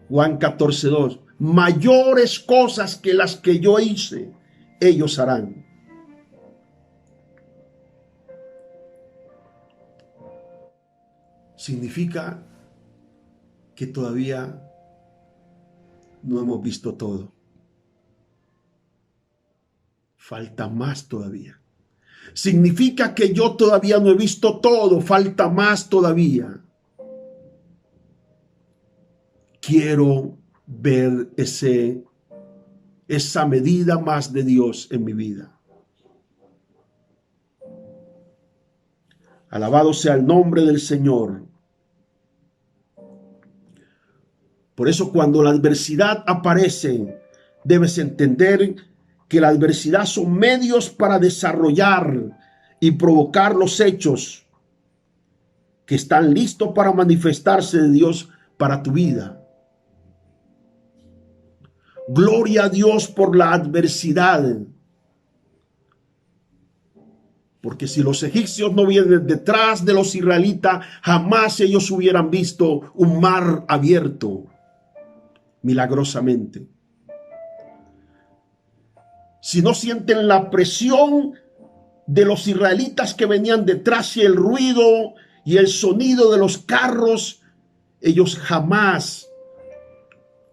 Juan 14:2, mayores cosas que las que yo hice, ellos harán. Significa que todavía no hemos visto todo. Falta más todavía. Significa que yo todavía no he visto todo, falta más todavía. Quiero ver esa medida más de Dios en mi vida. Alabado sea el nombre del Señor. Por eso cuando la adversidad aparece, debes entender que la adversidad son medios para desarrollar y provocar los hechos que están listos para manifestarse de Dios para tu vida. Gloria a Dios por la adversidad. Porque si los egipcios no vienen detrás de los israelitas, jamás ellos hubieran visto un mar abierto milagrosamente. Si no sienten la presión de los israelitas que venían detrás y el ruido y el sonido de los carros, ellos jamás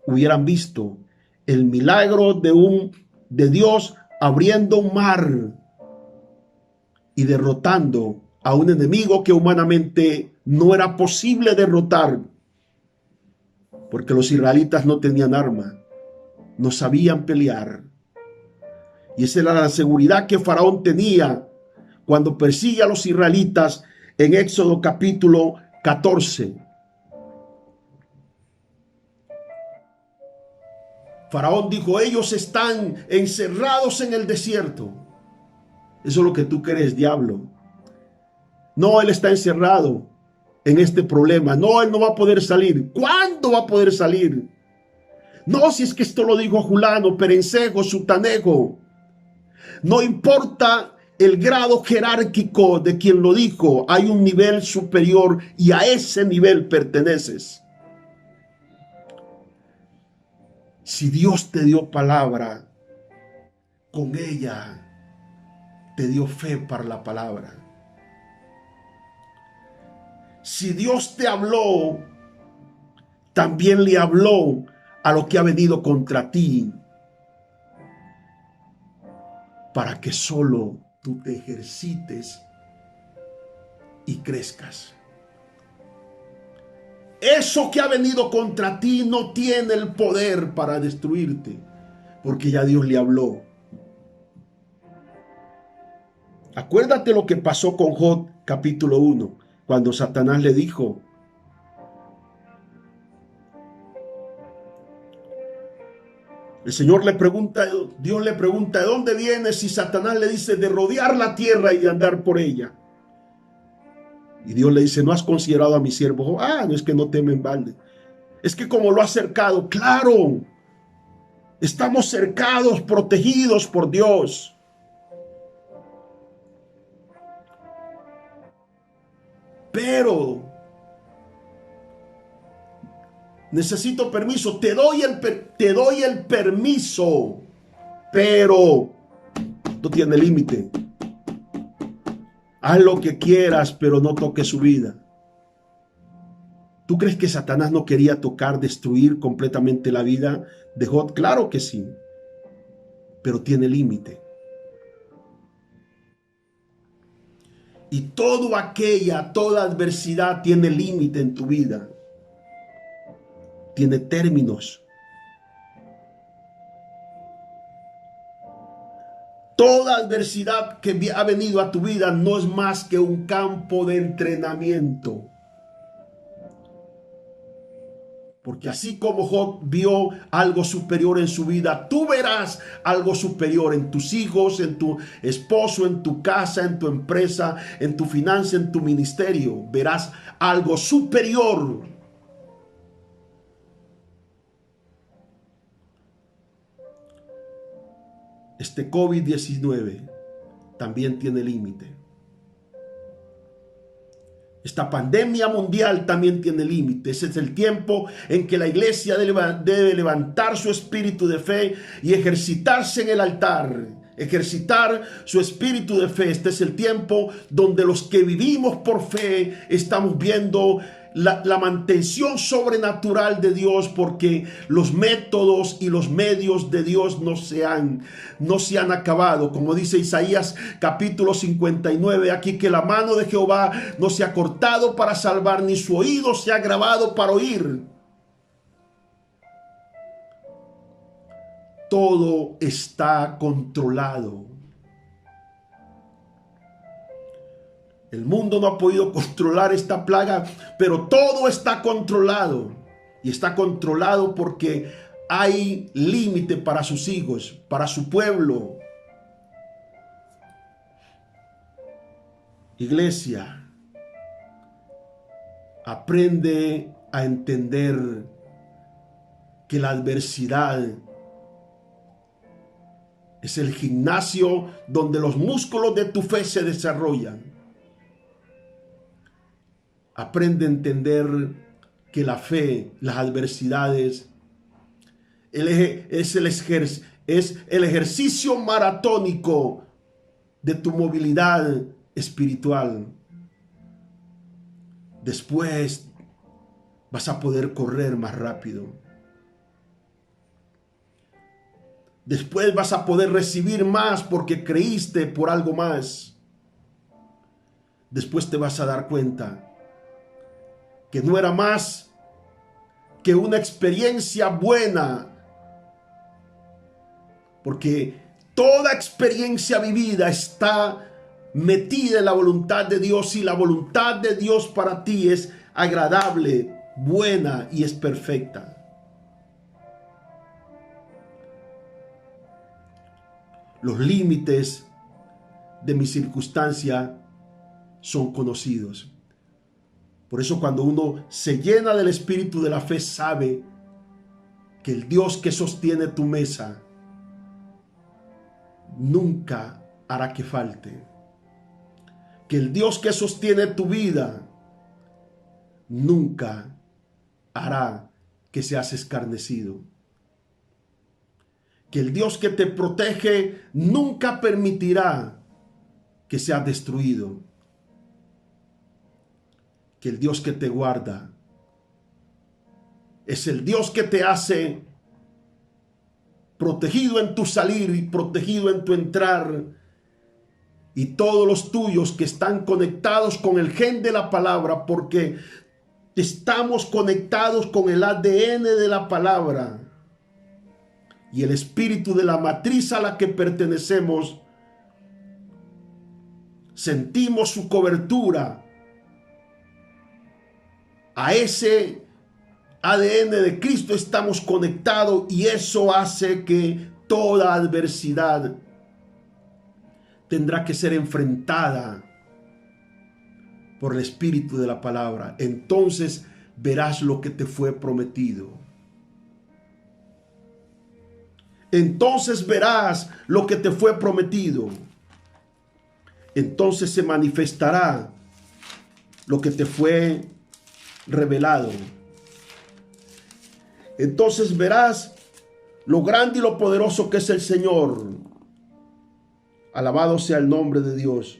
hubieran visto el milagro de Dios abriendo un mar y derrotando a un enemigo que humanamente no era posible derrotar, porque los israelitas no tenían arma, no sabían pelear. Y esa era la seguridad que Faraón tenía cuando persigue a los israelitas en Éxodo capítulo 14. Faraón dijo: ellos están encerrados en el desierto. Eso es lo que tú crees, diablo. No, él está encerrado en este problema. No, él no va a poder salir. ¿Cuándo va a poder salir? No, si es que esto lo dijo Julano, Perencejo, Sutanejo. No importa el grado jerárquico de quien lo dijo. Hay un nivel superior y a ese nivel perteneces. Si Dios te dio palabra, con ella te dio fe para la palabra. Si Dios te habló, también le habló a lo que ha venido contra ti, para que solo tú te ejercites y crezcas. Eso que ha venido contra ti no tiene el poder para destruirte, porque ya Dios le habló. Acuérdate lo que pasó con Job capítulo 1, cuando Satanás le dijo: el Señor le pregunta, Dios le pregunta: ¿de dónde vienes? Y Satanás le dice: de rodear la tierra y de andar por ella. Y Dios le dice: ¿no has considerado a mi siervo Job? No es que no teme en balde. Es que como lo has cercado, claro, estamos cercados, protegidos por Dios. Pero necesito permiso, te doy el permiso, pero no tiene límite. Haz lo que quieras, pero no toques su vida. ¿Tú crees que Satanás no quería tocar, destruir completamente la vida de Job? Claro que sí, pero tiene límite. Y toda adversidad tiene límite en tu vida. Tiene términos. Toda adversidad que ha venido a tu vida no es más que un campo de entrenamiento. Porque así como Job vio algo superior en su vida, tú verás algo superior en tus hijos, en tu esposo, en tu casa, en tu empresa, en tu finanza, en tu ministerio. Verás algo superior. Este COVID-19 también tiene límite. Esta pandemia mundial también tiene límite. Ese es el tiempo en que la iglesia debe levantar su espíritu de fe y ejercitarse en el altar. Ejercitar su espíritu de fe. Este es el tiempo donde los que vivimos por fe estamos viendo la mantención sobrenatural de Dios, porque los métodos y los medios de Dios no se han acabado. Como dice Isaías capítulo 59, aquí que la mano de Jehová no se ha cortado para salvar, ni su oído se ha agravado para oír. Todo está controlado. El mundo no ha podido controlar esta plaga, pero todo está controlado. Y está controlado porque hay límite para sus hijos, para su pueblo. Iglesia, aprende a entender que la adversidad es el gimnasio donde los músculos de tu fe se desarrollan. Aprende a entender que la fe, las adversidades, es el ejercicio maratónico de tu movilidad espiritual. Después vas a poder correr más rápido. Después vas a poder recibir más porque creíste por algo más. Después te vas a dar cuenta que no era más que una experiencia buena, porque toda experiencia vivida está metida en la voluntad de Dios, y la voluntad de Dios para ti es agradable, buena y es perfecta. Los límites de mi circunstancia son conocidos. Por eso cuando uno se llena del espíritu de la fe, sabe que el Dios que sostiene tu mesa nunca hará que falte. Que el Dios que sostiene tu vida nunca hará que seas escarnecido. Que el Dios que te protege nunca permitirá que seas destruido. Que el Dios que te guarda es el Dios que te hace protegido en tu salir y protegido en tu entrar. Y todos los tuyos que están conectados con el gen de la palabra, porque estamos conectados con el ADN de la palabra. Y el espíritu de la matriz a la que pertenecemos, sentimos su cobertura. A ese ADN de Cristo estamos conectados, y eso hace que toda adversidad tendrá que ser enfrentada por el espíritu de la palabra. Entonces verás lo que te fue prometido. Entonces verás lo que te fue prometido. Entonces se manifestará lo que te fue revelado. Entonces verás lo grande y lo poderoso que es el Señor. Alabado sea el nombre de Dios.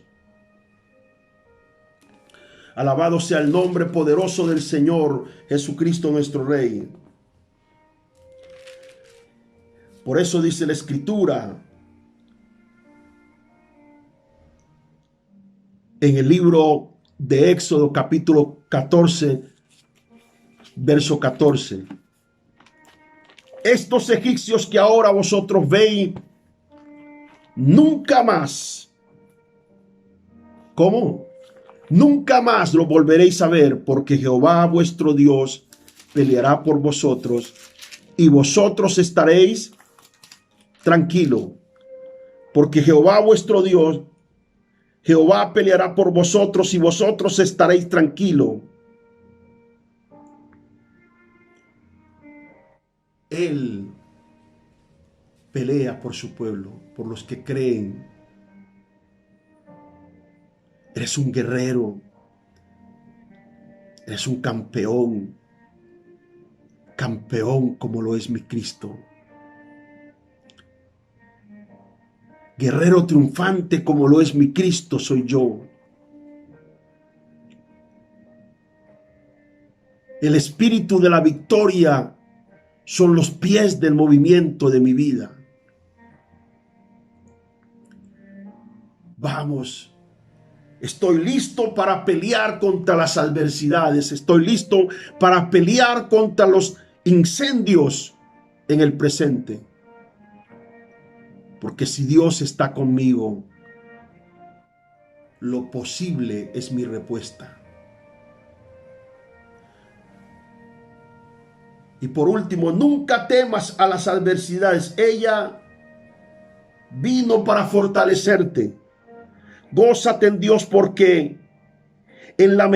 Alabado sea el nombre poderoso del Señor Jesucristo nuestro Rey. Por eso dice la Escritura en el libro de Éxodo capítulo 14, verso 14. Estos egipcios que ahora vosotros veis, nunca más. ¿Cómo? Nunca más lo volveréis a ver, porque Jehová vuestro Dios peleará por vosotros y vosotros estaréis tranquilos, porque Jehová vuestro Dios, Jehová peleará por vosotros y vosotros estaréis tranquilos. Él pelea por su pueblo, por los que creen. Eres un guerrero. Eres un campeón. Campeón como lo es mi Cristo. Guerrero triunfante como lo es mi Cristo soy yo. El espíritu de la victoria son los pies del movimiento de mi vida. Vamos, estoy listo para pelear contra las adversidades. Estoy listo para pelear contra los incendios en el presente. Porque si Dios está conmigo, lo posible es mi respuesta. Y por último, nunca temas a las adversidades. Ella vino para fortalecerte. Gózate en Dios, porque en la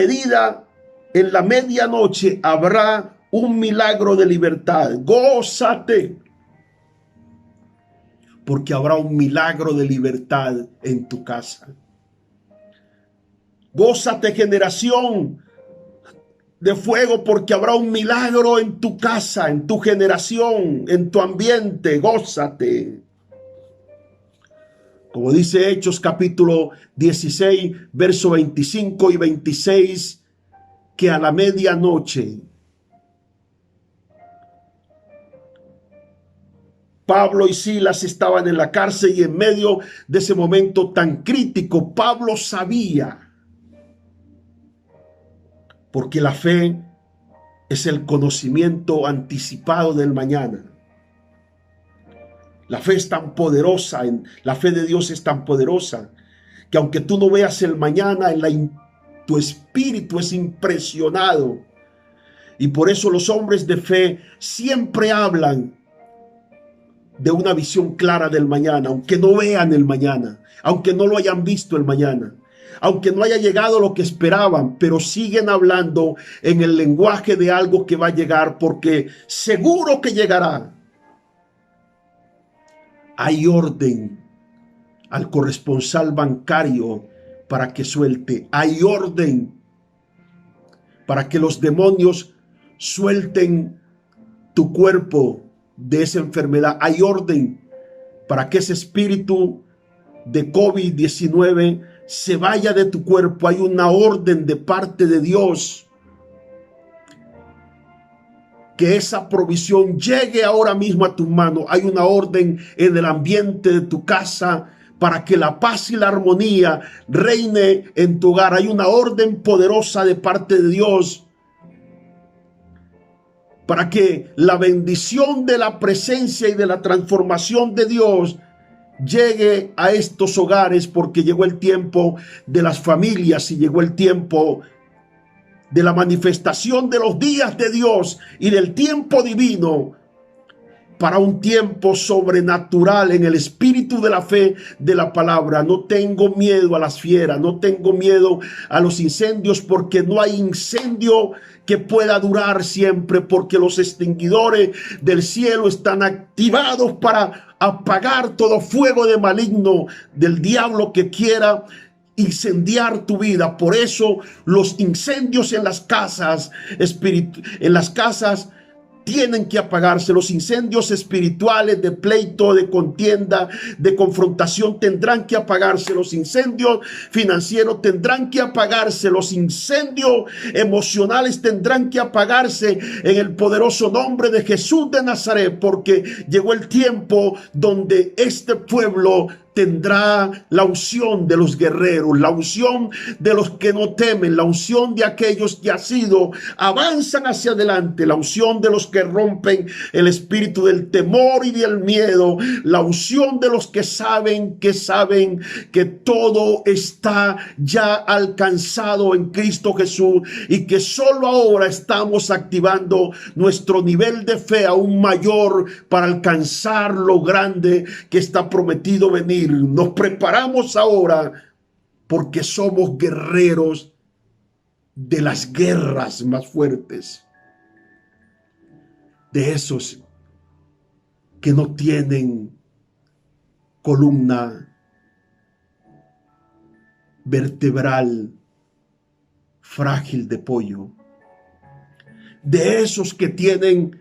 medianoche habrá un milagro de libertad. Gózate, porque habrá un milagro de libertad en tu casa. Gózate, generación de fuego, porque habrá un milagro en tu casa, en tu generación, en tu ambiente. Gózate. Como dice Hechos capítulo 16, verso 25 y 26, que a la medianoche Pablo y Silas estaban en la cárcel, y en medio de ese momento tan crítico, Pablo sabía, porque la fe es el conocimiento anticipado del mañana. La fe es tan poderosa, la fe de Dios es tan poderosa, que aunque tú no veas el mañana, tu espíritu es impresionado. Y por eso los hombres de fe siempre hablan de una visión clara del mañana, aunque no vean el mañana, aunque no lo hayan visto el mañana, aunque no haya llegado lo que esperaban, pero siguen hablando en el lenguaje de algo que va a llegar, porque seguro que llegará. Hay orden al corresponsal bancario para que suelte. Hay orden para que los demonios suelten tu cuerpo de esa enfermedad. Hay orden para que ese espíritu de COVID-19 se vaya de tu cuerpo. Hay una orden de parte de Dios. Que esa provisión llegue ahora mismo a tus manos. Hay una orden en el ambiente de tu casa para que la paz y la armonía reine en tu hogar. Hay una orden poderosa de parte de Dios para que la bendición de la presencia y de la transformación de Dios llegue a estos hogares, porque llegó el tiempo de las familias y llegó el tiempo de la manifestación de los días de Dios y del tiempo divino, para un tiempo sobrenatural en el espíritu de la fe de la palabra. No tengo miedo a las fieras, no tengo miedo a los incendios, porque no hay incendio que pueda durar siempre, porque los extinguidores del cielo están activados para apagar todo fuego de maligno del diablo que quiera incendiar tu vida. Por eso los incendios en las casas tienen que apagarse. Los incendios espirituales de pleito, de contienda, de confrontación tendrán que apagarse. Los incendios financieros tendrán que apagarse. Los incendios emocionales tendrán que apagarse en el poderoso nombre de Jesús de Nazaret, porque llegó el tiempo donde este pueblo tendrá la unción de los guerreros, la unción de los que no temen, la unción de aquellos que avanzan hacia adelante, la unción de los que rompen el espíritu del temor y del miedo, la unción de los que saben que todo está ya alcanzado en Cristo Jesús, y que solo ahora estamos activando nuestro nivel de fe aún mayor para alcanzar lo grande que está prometido venir. Nos preparamos ahora porque somos guerreros de las guerras más fuertes, de esos que no tienen columna vertebral frágil de pollo, de esos que tienen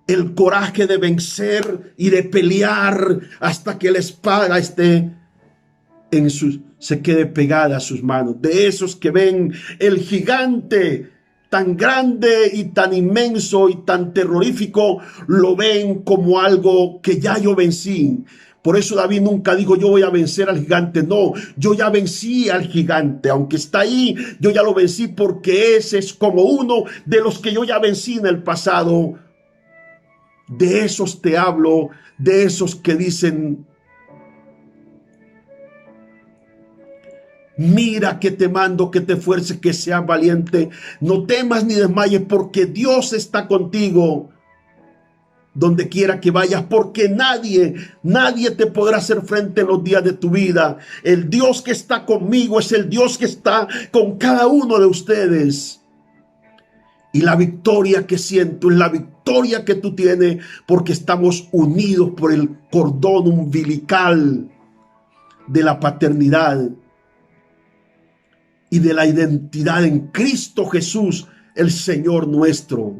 el coraje de vencer y de pelear hasta que la espada se quede pegada a sus manos, de esos que ven el gigante tan grande y tan inmenso y tan terrorífico, lo ven como algo que ya yo vencí. Por eso David nunca dijo yo voy a vencer al gigante. No, yo ya vencí al gigante. Aunque está ahí, yo ya lo vencí, porque ese es como uno de los que yo ya vencí en el pasado. De esos te hablo, de esos que dicen: mira que te mando, que te esfuerces, que seas valiente, no temas ni desmayes, porque Dios está contigo donde quiera que vayas, porque nadie te podrá hacer frente en los días de tu vida. El Dios que está conmigo es el Dios que está con cada uno de ustedes. Y la victoria que siento es la victoria que tú tienes, porque estamos unidos por el cordón umbilical de la paternidad y de la identidad en Cristo Jesús, el Señor nuestro.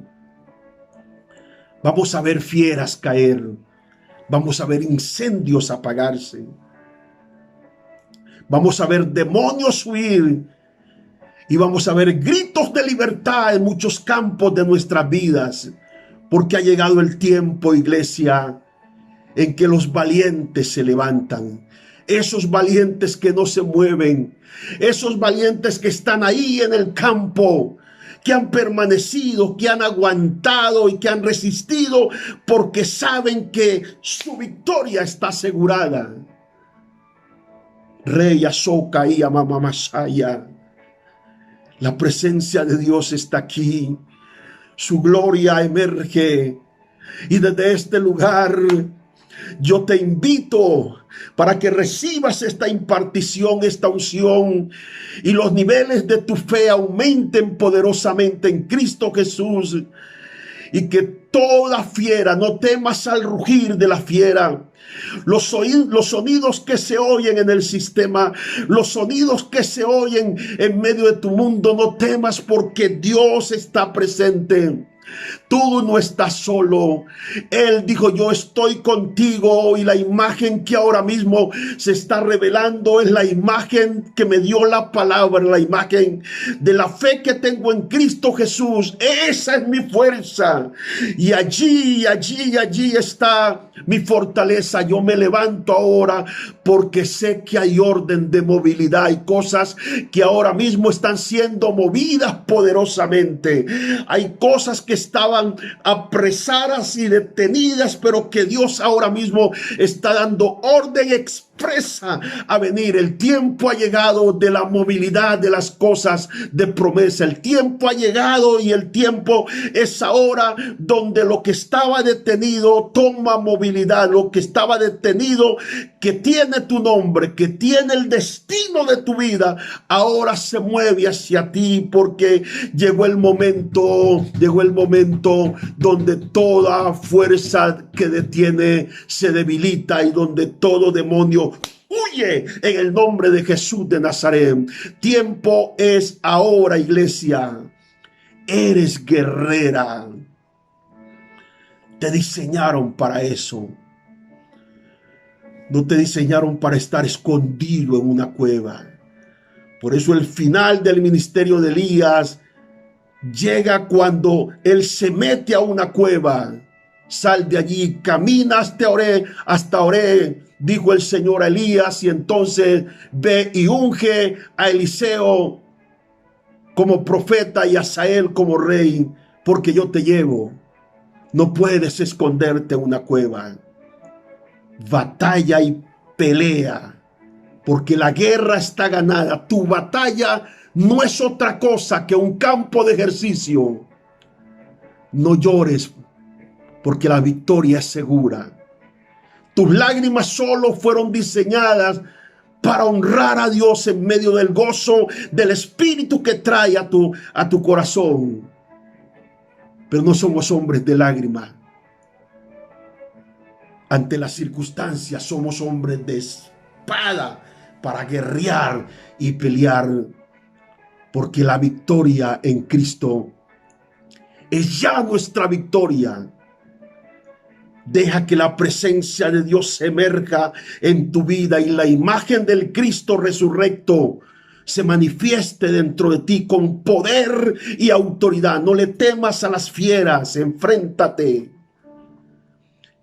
Vamos a ver fieras caer, vamos a ver incendios apagarse, Vamos a ver demonios huir y vamos a ver gritos de libertad en muchos campos de nuestras vidas, porque ha llegado el tiempo, iglesia, en que los valientes se levantan. Esos valientes que no se mueven, esos valientes que están ahí en el campo, que han permanecido, que han aguantado y que han resistido, porque saben que su victoria está asegurada. Rey Azoka y Amama Masaya, la presencia de Dios está aquí, su gloria emerge, y desde este lugar yo te invito para que recibas esta impartición, esta unción, y los niveles de tu fe aumenten poderosamente en Cristo Jesús, y que toda fiera, no temas al rugir de la fiera. Los sonidos que se oyen en el sistema, los sonidos que se oyen en medio de tu mundo, no temas, porque Dios está presente. Tú no estás solo. Él dijo: yo estoy contigo, y la imagen que ahora mismo se está revelando es la imagen que me dio la palabra, la imagen de la fe que tengo en Cristo Jesús. Esa es mi fuerza, y allí está mi fortaleza. Yo me levanto ahora porque sé que hay orden de movilidad. Hay cosas que ahora mismo están siendo movidas poderosamente. Hay cosas que estaban apresadas y detenidas, pero que Dios ahora mismo está dando orden expresa a venir. El tiempo ha llegado de la movilidad de las cosas de promesa. El tiempo ha llegado, y el tiempo es ahora, donde lo que estaba detenido toma movilidad. Lo que estaba detenido, que tiene tu nombre, que tiene el destino de tu vida, ahora se mueve hacia ti, porque llegó el momento donde toda fuerza que detiene se debilita, y donde todo demonio huye en el nombre de Jesús de Nazaret. Tiempo es ahora, iglesia. Eres guerrera. Te diseñaron para eso. No te diseñaron para estar escondido en una cueva. Por eso el final del ministerio de Elías llega cuando él se mete a una cueva. Sal de allí, camina hasta Oré, dijo el Señor a Elías, y entonces ve y unge a Eliseo como profeta y a Asael como rey, porque yo te llevo. No puedes esconderte en una cueva. Batalla y pelea, porque la guerra está ganada. Tu batalla no es otra cosa que un campo de ejercicio. No llores, porque la victoria es segura. Tus lágrimas solo fueron diseñadas para honrar a Dios en medio del gozo del Espíritu que trae a tu corazón. Pero no somos hombres de lágrimas. Ante las circunstancias somos hombres de espada para guerrear y pelear, porque la victoria en Cristo es ya nuestra victoria. Deja que la presencia de Dios emerja en tu vida, y la imagen del Cristo resurrecto se manifieste dentro de ti con poder y autoridad. No le temas a las fieras, enfréntate.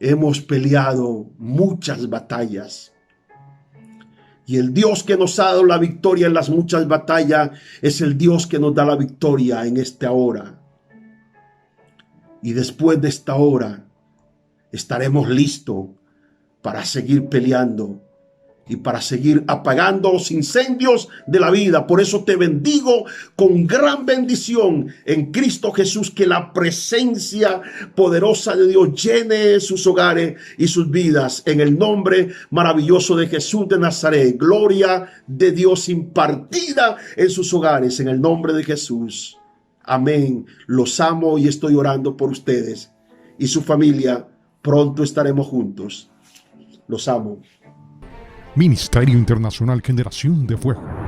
Hemos peleado muchas batallas, y el Dios que nos ha dado la victoria en las muchas batallas es el Dios que nos da la victoria en esta hora. Y después de esta hora estaremos listos para seguir peleando y para seguir apagando los incendios de la vida. Por eso te bendigo con gran bendición en Cristo Jesús, que la presencia poderosa de Dios llene sus hogares y sus vidas, en el nombre maravilloso de Jesús de Nazaret. Gloria de Dios impartida en sus hogares, en el nombre de Jesús. Amén. Los amo y estoy orando por ustedes y su familia. Pronto estaremos juntos. Los amo. Ministerio Internacional Generación de Fuego.